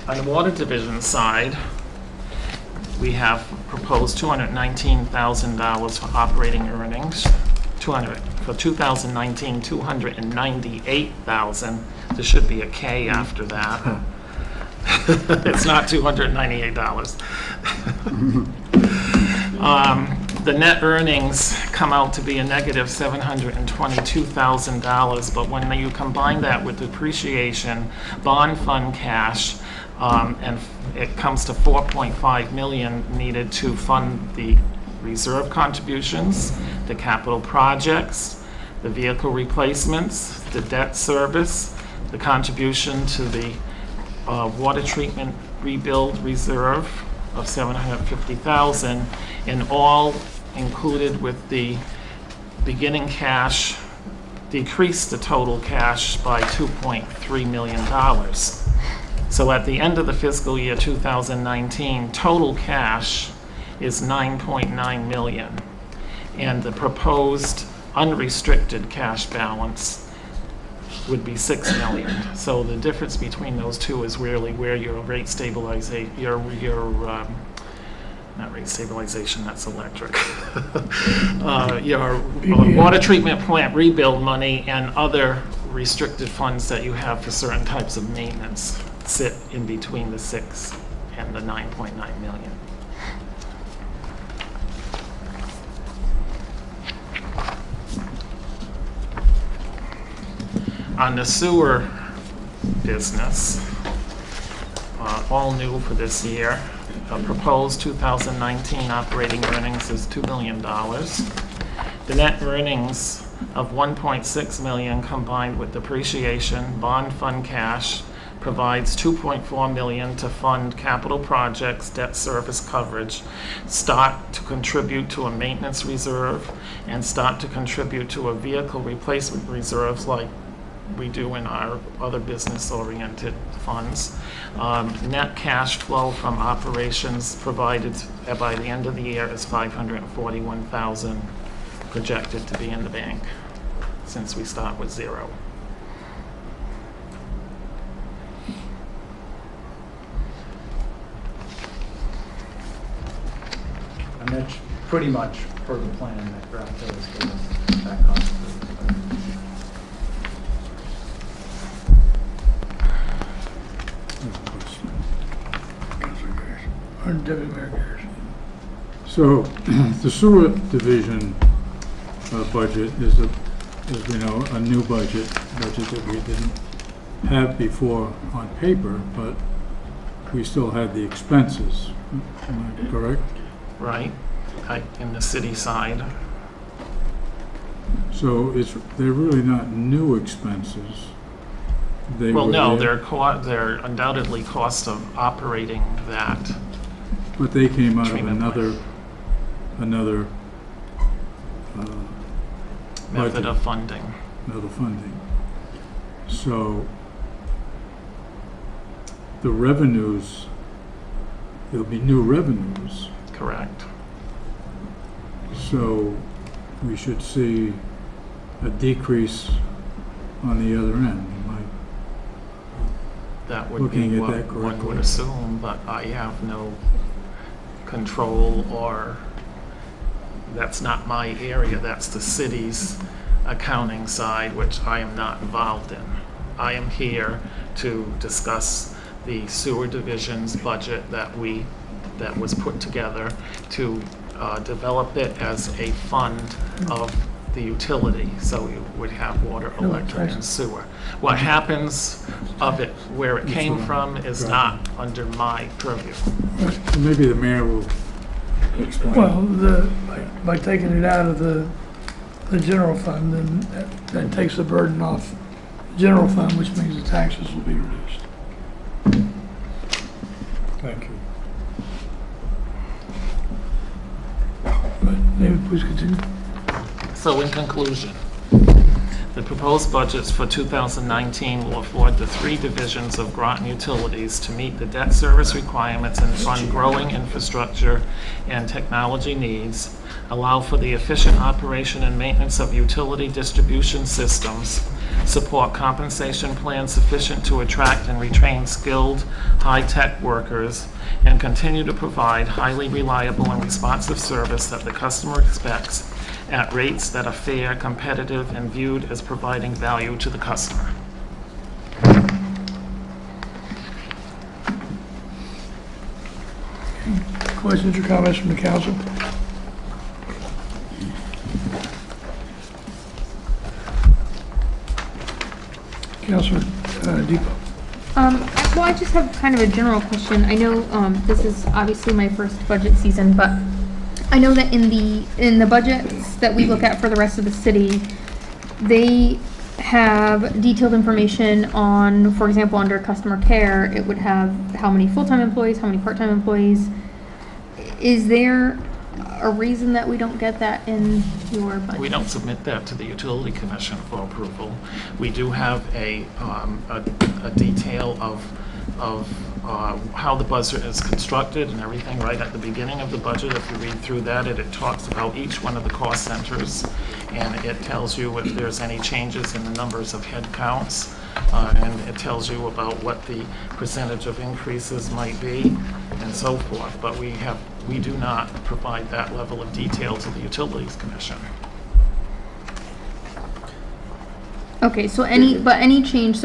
On the water division side, we have proposed $219,000 for operating earnings. For 2019, $298,000. There should be a K after that. It's not $298. The net earnings come out to be a negative $722,000, but when you combine that with depreciation, bond fund cash, and it comes to $4.5 million needed to fund the reserve contributions, the capital projects, the vehicle replacements, the debt service, the contribution to the water treatment rebuild reserve of $750,000, and all included with the beginning cash, decreased the total cash by $2.3 million. So at the end of the fiscal year 2019, total cash is $9.9 million, and the proposed unrestricted cash balance would be $6 million. So the difference between those two is really where your rate stabilization, not rate stabilization, that's electric. Your water treatment plant rebuild money and other restricted funds that you have for certain types of maintenance sit in between the 6 and the 9.9 million. On the sewer business, all new for this year, proposed 2019 operating earnings is $2 million. The net earnings of 1.6 million combined with depreciation, bond fund cash, provides 2.4 million to fund capital projects, debt service coverage, stock to contribute to a maintenance reserve, and stock to contribute to a vehicle replacement reserves like we do in our other business-oriented funds. Net cash flow from operations provided by the end of the year is 541,000 projected to be in the bank, since we start with 0.
And that's pretty much per the plan that Grafton has given us that cost.
So, the sewer division budget is, as we know, a new budget that we didn't have before on paper, but we still had the expenses. Am I correct?
Right, in the city side.
So they're really not new expenses.
Well, no, they're undoubtedly cost of operating that.
But they came out of
treatment
another
method
budget,
of funding.
another funding. So the revenues, there'll be new revenues.
Correct.
So we should see a decrease on the other end.
That would
Looking
be
at
what
that
one would
correctly.
assume, but I have no control, or that's not my area. That's the city's accounting side, which I am not involved in. I am here to discuss the sewer division's budget that was put together to develop it as a fund of the utility, so you would have water, electric, and sewer. What happens of it, where it came from, is not under my purview.
So maybe the mayor will explain.
Well, by taking it out of the general fund, then that takes the burden off the general fund, which means the taxes will be reduced.
Thank you.
But maybe please continue.
So in conclusion, the proposed budgets for 2019 will afford the 3 divisions of Groton Utilities to meet the debt service requirements and fund growing infrastructure and technology needs, allow for the efficient operation and maintenance of utility distribution systems, support compensation plans sufficient to attract and retain skilled, high-tech workers, and continue to provide highly reliable and responsive service that the customer expects at rates that are fair, competitive, and viewed as providing value to the customer.
Questions or comments from the council? Councilor Depot.
Well, I just have kind of a general question. I know this is obviously my first budget season, but I know that in the budgets that we look at for the rest of the city, they have detailed information on, for example, under customer care, it would have how many full-time employees, how many part-time employees. Is there a reason that we don't get that in your budget?
We don't submit that to the Utility Commission for approval. We do have a detail of how the budget is constructed and everything right at the beginning of the budget. If you read through that, it talks about each one of the cost centers, and it tells you if there's any changes in the numbers of head counts, and it tells you about what the percentage of increases might be, and so forth. But we do not provide that level of detail to the Utilities Commission.
Okay, so any change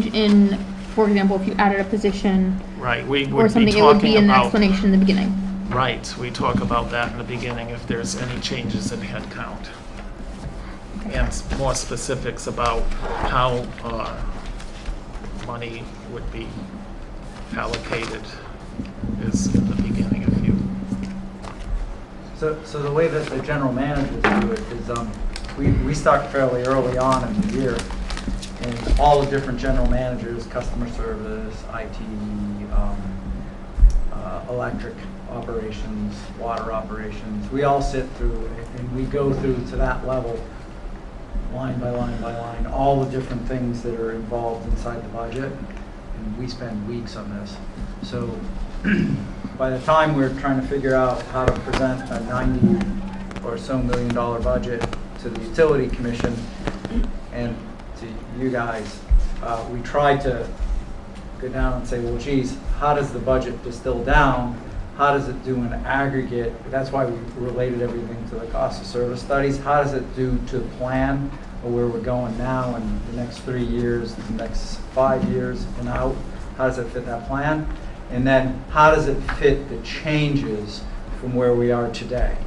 in, for example, if you added a position
Right, we
or
would be
something, it would be
talking
in the
about,
explanation in the beginning.
right, we talk about that in the beginning if there's any changes in headcount. And more specifics about how money would be allocated is in the beginning if you.
So the way that the general managers do it is we start fairly early on in the year, and all the different general managers, customer service, IT, electric operations, water operations, we all sit through and we go through to that level, line by line by line, all the different things that are involved inside the budget, and we spend weeks on this. So by the time we're trying to figure out how to present a $90 or so million budget to the Utility Commission and to you guys, we try to go down and say, well, geez, how does the budget distill down? How does it do in aggregate? That's why we related everything to the cost of service studies. How does it do to the plan of where we're going now in the next 3 years, the next 5 years and out? How does it fit that plan? And then how does it fit the changes from where we are today?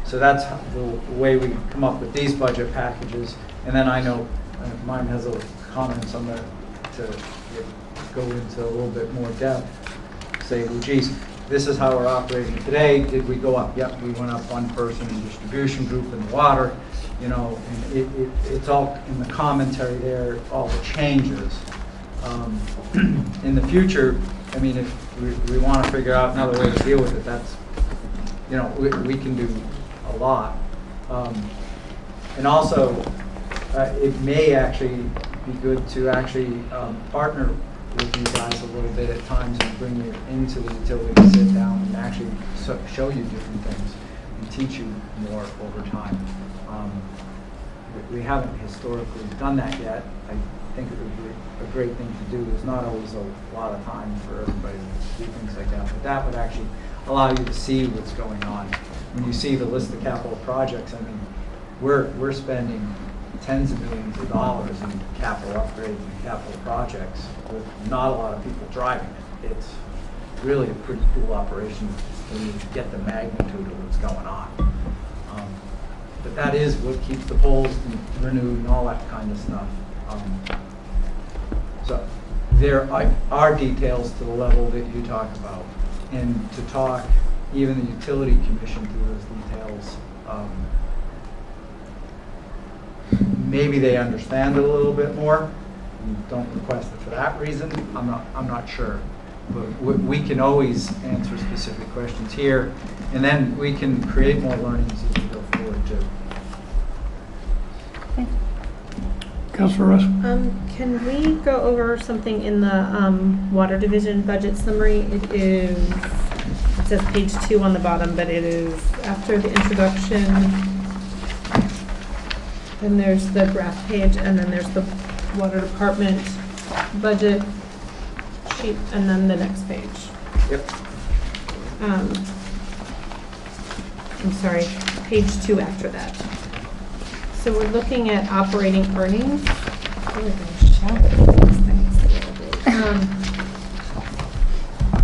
So that's the way we come up with these budget packages. And then I know mine has a comments on that to go into a little bit more depth. Say, well, geez, this is how we're operating today. Did we go up? Yep, we went up one person in distribution group in the water. You know, and it's all in the commentary there, all the changes. In the future, I mean, if we want to figure out another way to deal with it, that's, you know, we can do a lot. And also, it may actually be good to actually partner with you guys a little bit at times and bring you into the utility to sit down and actually show you different things and teach you more over time. We haven't historically done that yet. I think it would be a great thing to do. There's not always a lot of time for everybody to do things like that, but that would actually allow you to see what's going on. When you see the list of capital projects, I mean, we're spending tens of millions of dollars in capital upgrades and capital projects with not a lot of people driving it. It's really a pretty cool operation when you get the magnitude of what's going on. But that is what keeps the poles renewed and all that kind of stuff. So there are details to the level that you talk about. And to talk, even the Utility Commission through those details, maybe they understand it a little bit more. You don't request it for that reason. I'm not sure. But we can always answer specific questions here, and then we can create more learnings as we go forward too.
Okay.
Councilor Russ?
Can we go over something in the Water Division budget summary? It says page 2 on the bottom, but it is after the introduction. Then there's the graph page, and then there's the Water Department budget sheet, and then the next page.
Yep.
I'm sorry, page 2 after that. So we're looking at operating earnings. I feel like I'm shouting these things.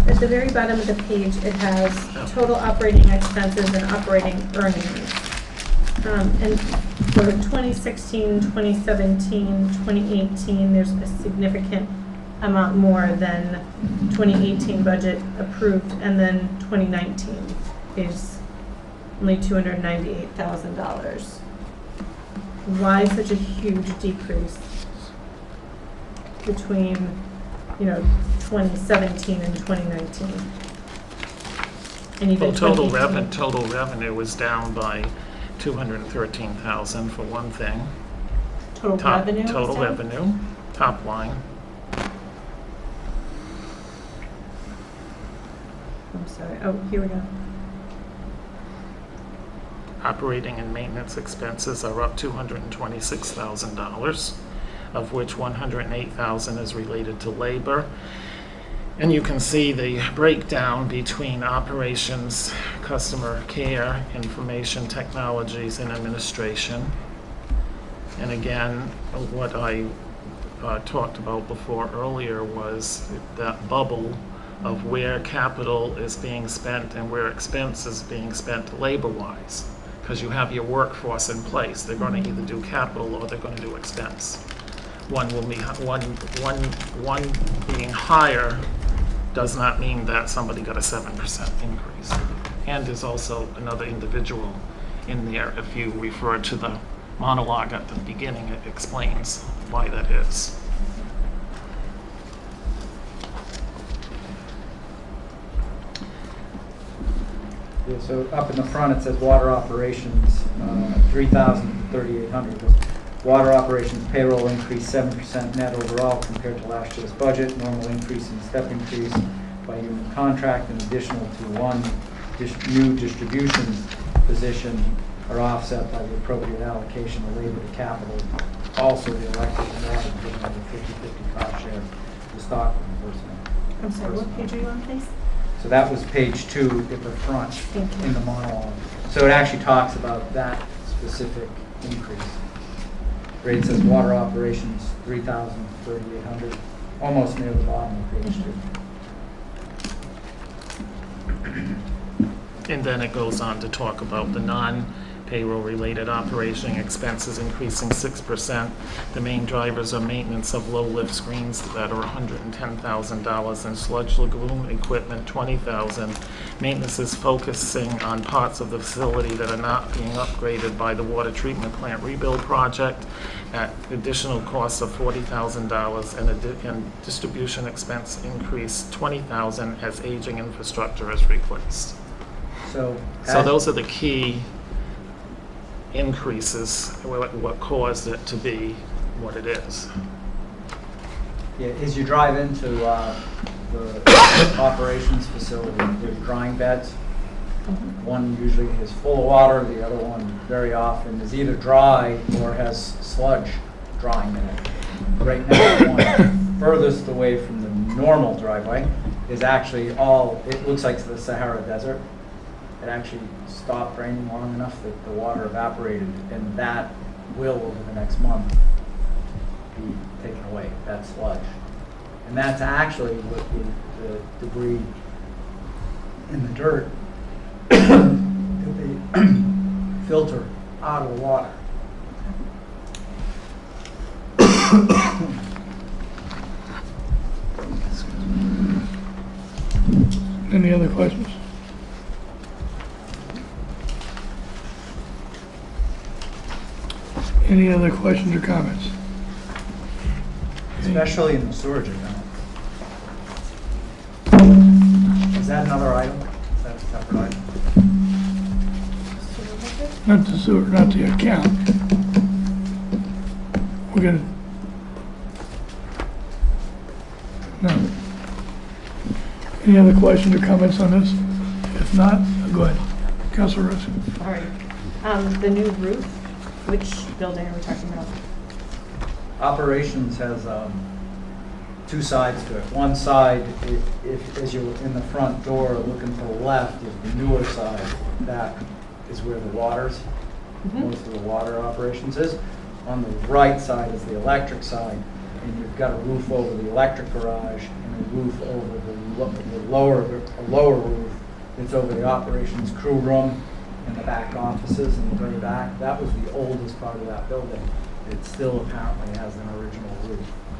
At the very bottom of the page, it has total operating expenses and operating earnings. And for 2016, 2017, 2018, there's a significant amount more than 2018 budget approved, and then 2019 is only $298,000. Why such a huge decrease between, 2017 and 2019? And even
Well, total
2018.
revenue was down by $213,000 for one thing.
Total revenue was
Total
down?
revenue, top line.
I'm sorry. Oh, here we go.
Operating and maintenance expenses are up $226,000, of which $108,000 is related to labor. And you can see the breakdown between operations, customer care, information technologies, and administration. And again, what I talked about before earlier was that bubble of where capital is being spent and where expense is being spent labor-wise. Because you have your workforce in place. They're going to either do capital or they're going to do expense. One being higher does not mean that somebody got a 7% increase. And there's also another individual in there. If you refer to the monologue at the beginning, it explains why that is.
Yeah, so up in the front, it says water operations, 3,3,800. Water operations payroll increased 7% net overall compared to last year's budget. Normal increase in step increase by union contract and additional to one new distribution position are offset by the appropriate allocation of labor to capital. Also, the electric and water division have a 50-50 cost share to stock personnel.
I'm sorry, what page are you on, please?
So that was page 2 at the front in the monologue. So it actually talks about that specific increase. Grade says water operations 3,3,800, almost near the bottom of page 2.
And then it goes on to talk about the non-payroll related operating expenses increasing 6%. The main drivers are maintenance of low lift screens that are $110,000 and sludge lagoon equipment $20,000. Maintenance is focusing on parts of the facility that are not being upgraded by the water treatment plant rebuild project at additional costs of $40,000 and distribution expense increase $20,000 as aging infrastructure is replaced.
So
Those are the key increases, what caused it to be what it is.
yeah, as you drive into the operations facility, there's drying beds. One usually is full of water, the other one very often is either dry or has sludge drying in it. Right now, the one furthest away from the normal driveway is actually it looks like the Sahara Desert. It actually stopped raining long enough that the water evaporated, and that will, over the next month, be taken away, that sludge. And that's actually what the debris in the dirt that they filter out of the water.
Any other questions? Any other questions or comments?
Especially in the storage account. Is that another item? Is that a separate item?
Not the sewer, not the account. We're gonna, no. Any other questions or comments on this? If not, go ahead. Councilor Rose.
All right. The new roof, which building are we talking about?
Operations has 2 sides to it. One side, if as you're in the front door looking to the left, is the newer side. That is where the most of the water operations is. On the right side is the electric side, and you've got a roof over the electric garage and a roof over the lower roof. It's over the operations crew room and the back offices in the very back. That was the oldest part of that building. It still apparently has an original roof.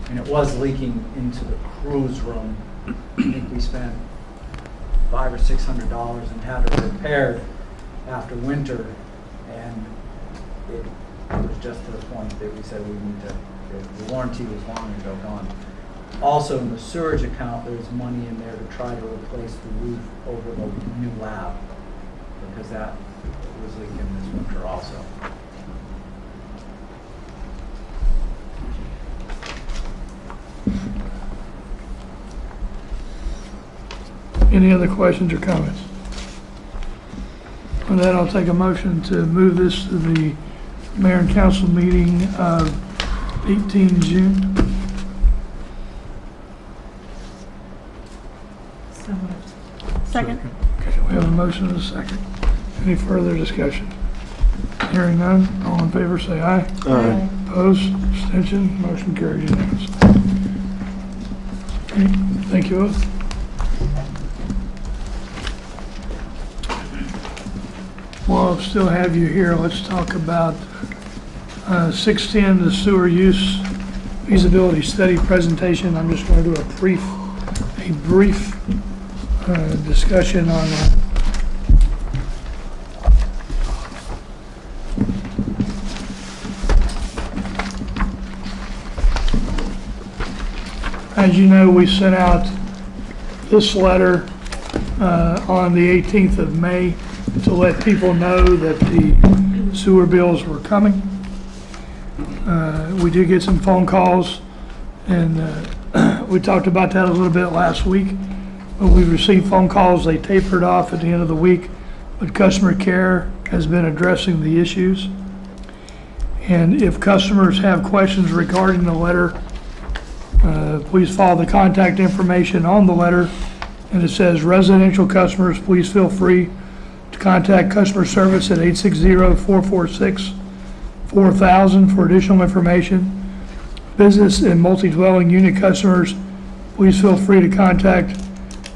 And it was leaking into the crew's room. I think we spent $500 or $600 and had it repaired after winter. And it was just to the point that we said we need to, the warranty was long ago gone. Also in the sewage account, there's money in there to try to replace the roof over the new lab, because that was leaking this winter also.
Any other questions or comments? On that, I'll take a motion to move this to the mayor and council meeting of 18 June.
So moved. Second.
Okay, we have a motion and a second. Any further discussion? Hearing none, all in favor say aye.
Aye.
Opposed, abstention, motion carries unanimously. Okay, thank you both. While I still have you here, let's talk about 610, the sewer use feasibility study presentation. I'm just going to do a brief discussion on that. As you know, we sent out this letter on the 18th of May to let people know that the sewer bills were coming. We did get some phone calls, and we talked about that a little bit last week. But we received phone calls, they tapered off at the end of the week, but customer care has been addressing the issues. And if customers have questions regarding the letter, please follow the contact information on the letter, and it says residential customers, please feel free to contact customer service at 860-446-4000 for additional information. Business and multi-dwelling unit customers, please feel free to contact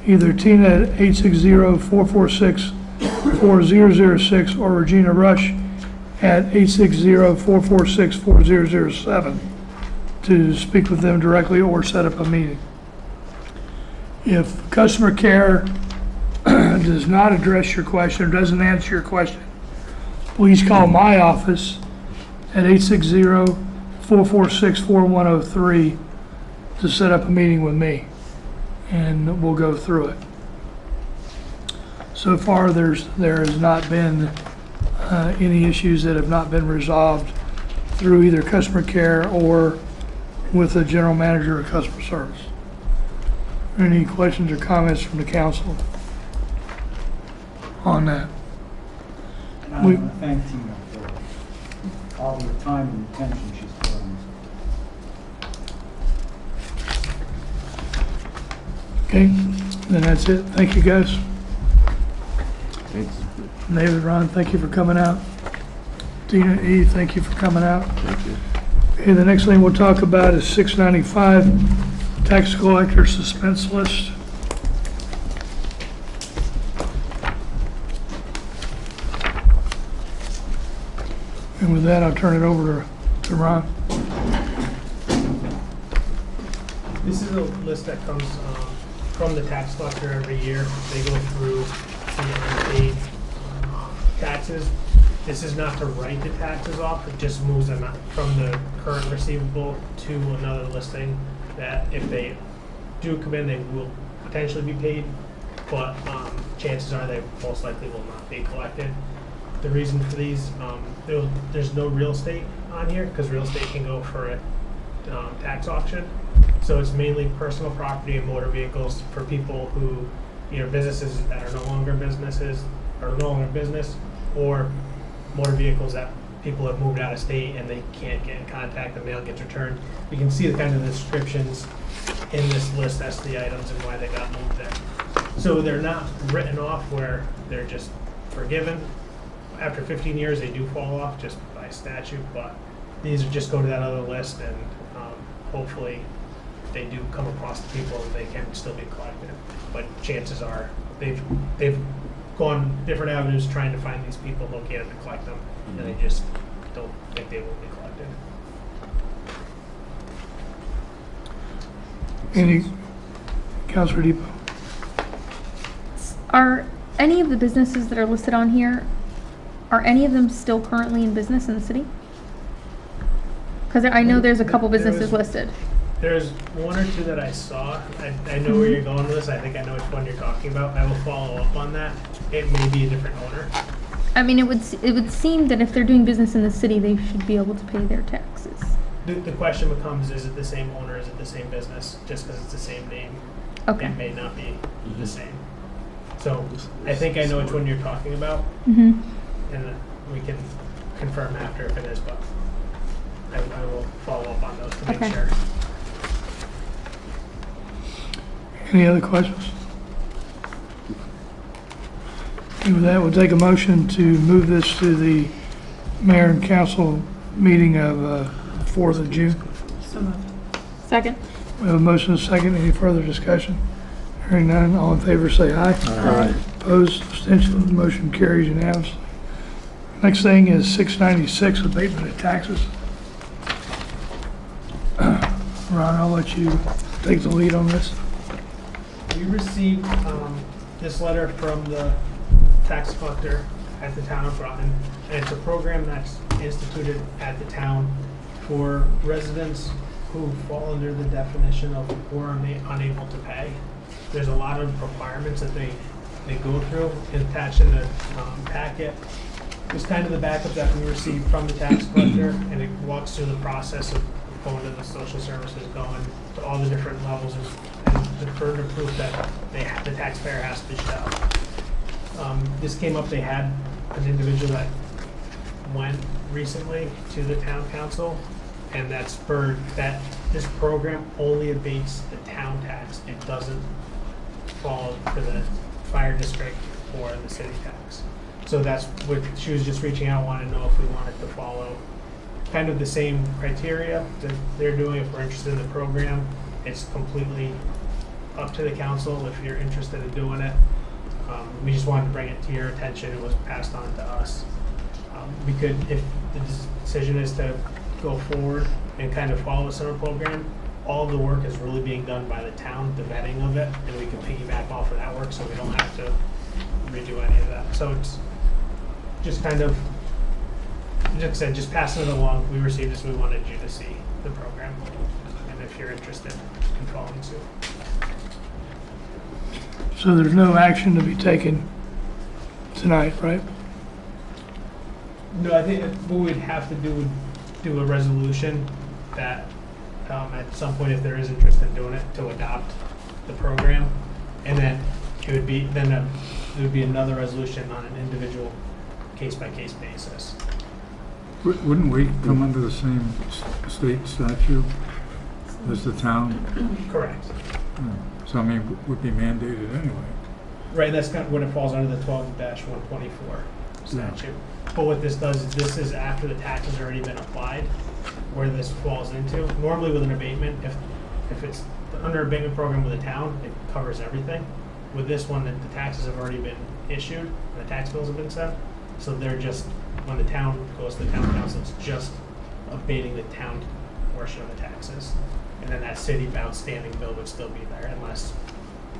either Tina at 860-446-4006 or Regina Rush at 860-446-4007 to speak with them directly or set up a meeting. If customer care does not address your question or doesn't answer your question, please call my office at 860-446-4103 to set up a meeting with me, and we'll go through it. So far, there has not been any issues that have not been resolved through either customer care or with the general manager of customer service. Any questions or comments from the council on that?
And I want to thank Tina for all the time and attention she's put on this.
Okay, then that's it. Thank you, guys.
Thanks.
David, Ron, thank you for coming out. Tina, E, thank you for coming out.
Thank you.
Okay, the next thing we'll talk about is 695, tax collector suspense list. And with that, I'll turn it over to Ron.
This is a list that comes from the tax collector every year. They go through the unpaid taxes. This is not to write the taxes off, it just moves them out from the current receivable to another listing that if they do come in, they will potentially be paid, but chances are they most likely will not be collected. The reason for these, there's no real estate on here because real estate can go for a tax auction. So it's mainly personal property and motor vehicles for people who, either businesses that are no longer businesses or no longer business, or motor vehicles that people have moved out of state and they can't get in contact, the mail gets returned. You can see the kind of descriptions in this list as to the items and why they got moved there. So they're not written off where they're just forgiven. After 15 years, they do fall off just by statute, but these are just go to that other list, and hopefully they do come across the people and they can still be collected. But chances are they've gone different avenues trying to find these people, located to collect them, and they just don't think they will be collected.
Any, Councilor Depot?
Are any of the businesses that are listed on here, are any of them still currently in business in the city? Because I know there's a couple businesses listed.
There's one or two that I saw. I know where you're going with this. I think I know which one you're talking about. I will follow up on that. It may be a different owner.
I mean, it would seem that if they're doing business in the city, they should be able to pay their taxes.
The question becomes, is it the same owner? Is it the same business? Just because it's the same name,
Okay.
it may not be the same. So I think I know which one you're talking about,
Mm-hmm.
and we can confirm after if it is, but I will follow up on those to make
Okay.
sure.
Any other questions? And with that, we'll take a motion to move this to the Mayor and Council meeting of 4th of June.
So moved.
Second.
We have a motion and a second. Any further discussion? Hearing none, all in favor say aye.
Aye.
Opposed, abstentions, motion carries unanimously. Next thing is 696, abatement of taxes. Ron, I'll let you take the lead on this.
We received this letter from the tax collector at the town of Groton, and it's a program that's instituted at the town for residents who fall under the definition of or are unable to pay. There's a lot of requirements that they go through. Attached in the packet was kind of the backup that we received from the tax collector, and it walks through the process of going to the social services, going to all the different levels, and the burden of proof that the taxpayer has to show. This came up, they had an individual that went recently to the town council, and that's for that this program only abates the town tax. It doesn't fall for the fire district or the city tax. So that's what she was just reaching out, wanted to know if we wanted to follow kind of the same criteria that they're doing if we're interested in the program. It's completely up to the council if you're interested in doing it. We just wanted to bring it to your attention. It was passed on to us. We could, if the decision is to go forward and kind of follow the summer program, all of the work is really being done by the town, the vetting of it, and we can piggyback off of that work so we don't have to redo any of that. So it's just kind of, like I said, just passing it along. We received this, we wanted you to see the program, and if you're interested in following suit.
So there's no action to be taken tonight, right?
No, I think what we'd have to do would do a resolution that at some point, if there is interest in doing it, to adopt the program, and then it would be there would be another resolution on an individual case-by-case basis.
Wouldn't we come under the same state statute as the town?
Correct.
So, I mean, would be mandated anyway.
Right, that's kind of when it falls under the 12-124 statute. But what this does is this is after the tax has already been applied, where this falls into. Normally with an abatement, if it's under abatement program with the town, it covers everything. With this one, the taxes have already been issued, the tax bills have been sent, so they're just, when the town goes to the town council, it's just abating the town portion of the taxes. And then that city outstanding bill would still be there unless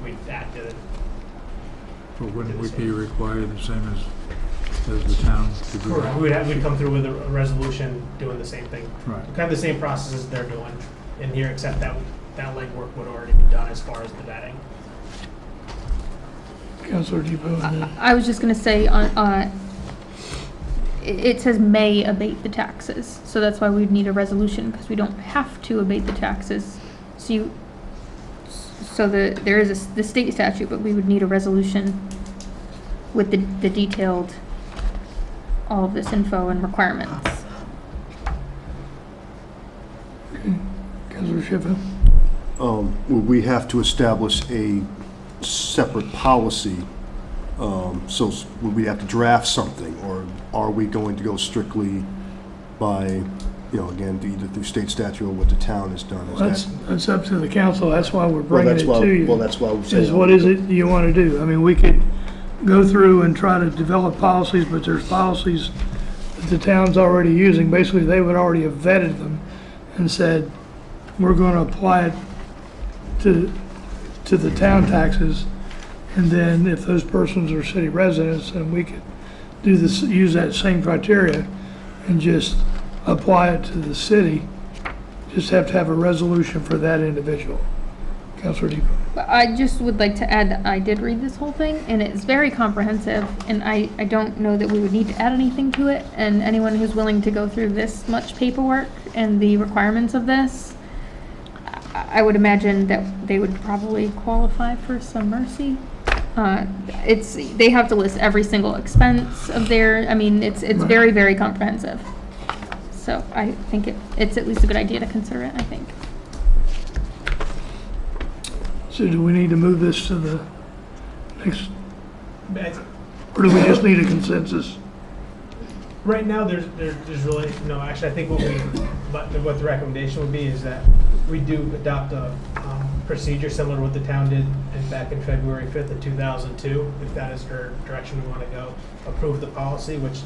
we acted it.
But wouldn't we be required the same as the town to do that?
We'd come through with a resolution doing the same thing.
Right.
Kind of the same processes they're doing in here, except that legwork would already be done as far as the vetting.
Councilor Depot.
I was just gonna say, it says may abate the taxes, so that's why we'd need a resolution, because we don't have to abate the taxes. There is the state statute, but we would need a resolution with the detailed, all of this info and requirements.
Councilor Shippen.
Would we have to establish a separate policy? So would we have to draft something, or are we going to go strictly by, again, either through state statute or what the town has done?
That's up to the council. That's why we're bringing it to you.
Well, that's why we're saying.
Is what is it you want to do? I mean, we could go through and try to develop policies, but there's policies that the town's already using. Basically, they would already have vetted them and said, we're going to apply it to the town taxes. And then if those persons are city residents, then we could do this, use that same criteria and just apply it to the city. Just have to have a resolution for that individual. Councilor Depot.
I just would like to add that I did read this whole thing, and it's very comprehensive, and I don't know that we would need to add anything to it, and anyone who's willing to go through this much paperwork and the requirements of this, I would imagine that they would probably qualify for some mercy. They have to list every single expense of their, it's very, very comprehensive. So I think it's at least a good idea to consider it, I think.
So do we need to move this to the next, or do we just need a consensus?
Right now, there's really, no, actually, I think what the recommendation would be is that we do adopt a procedure similar to what the town did back in February 5th of 2002, if that is the direction we want to go. Approve the policy, which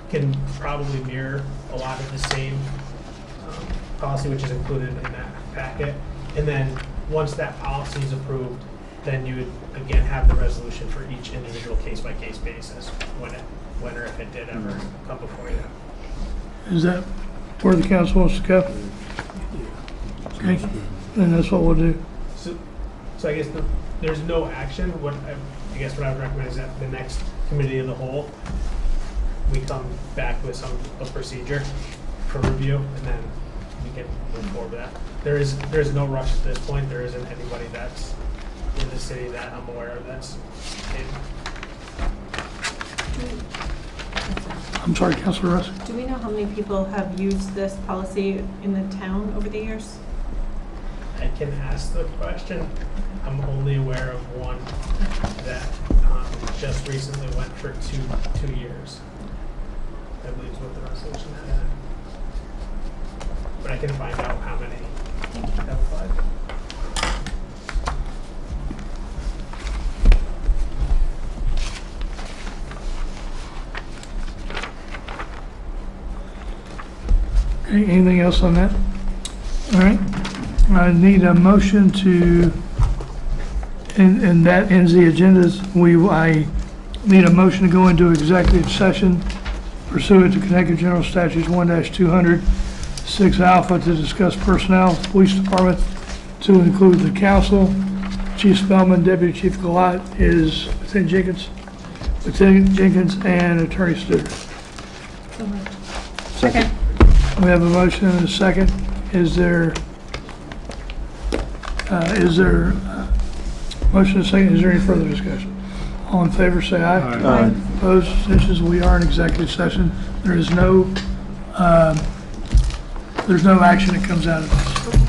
can probably mirror a lot of the same policy, which is included in that packet. And then, once that policy is approved, then you would, again, have the resolution for each individual case-by-case basis when or if it did ever come before you.
Is that where the council wants to go? Okay, then that's what we'll do.
So I guess there's no action. I guess what I would recommend is that the next committee of the whole, we come back with a procedure for review, and then we can move forward with that. There is no rush at this point. There isn't anybody that's in the city that I'm aware of that's in.
I'm sorry, Councilor Russ.
Do we know how many people have used this policy in the town over the years?
I can ask the question. I'm only aware of one that just recently went for two years. I believe is what the resolution had. But I can find out how many have applied.
Okay, anything else on that? All right, I need a motion to, and that ends the agendas. I need a motion to go into executive session pursuant to Connecticut General Statutes 1-200, 6 alpha, to discuss personnel, police department, to include the council, Chief Spellman, Deputy Chief Galat, is Lieutenant Jenkins, and Attorney Studer.
Second.
We have a motion and a second. Is there motion and a second? Is there any further discussion? All in favor, say aye.
Aye.
Opposed, abstentions? We are in executive session. There is no action that comes out of this.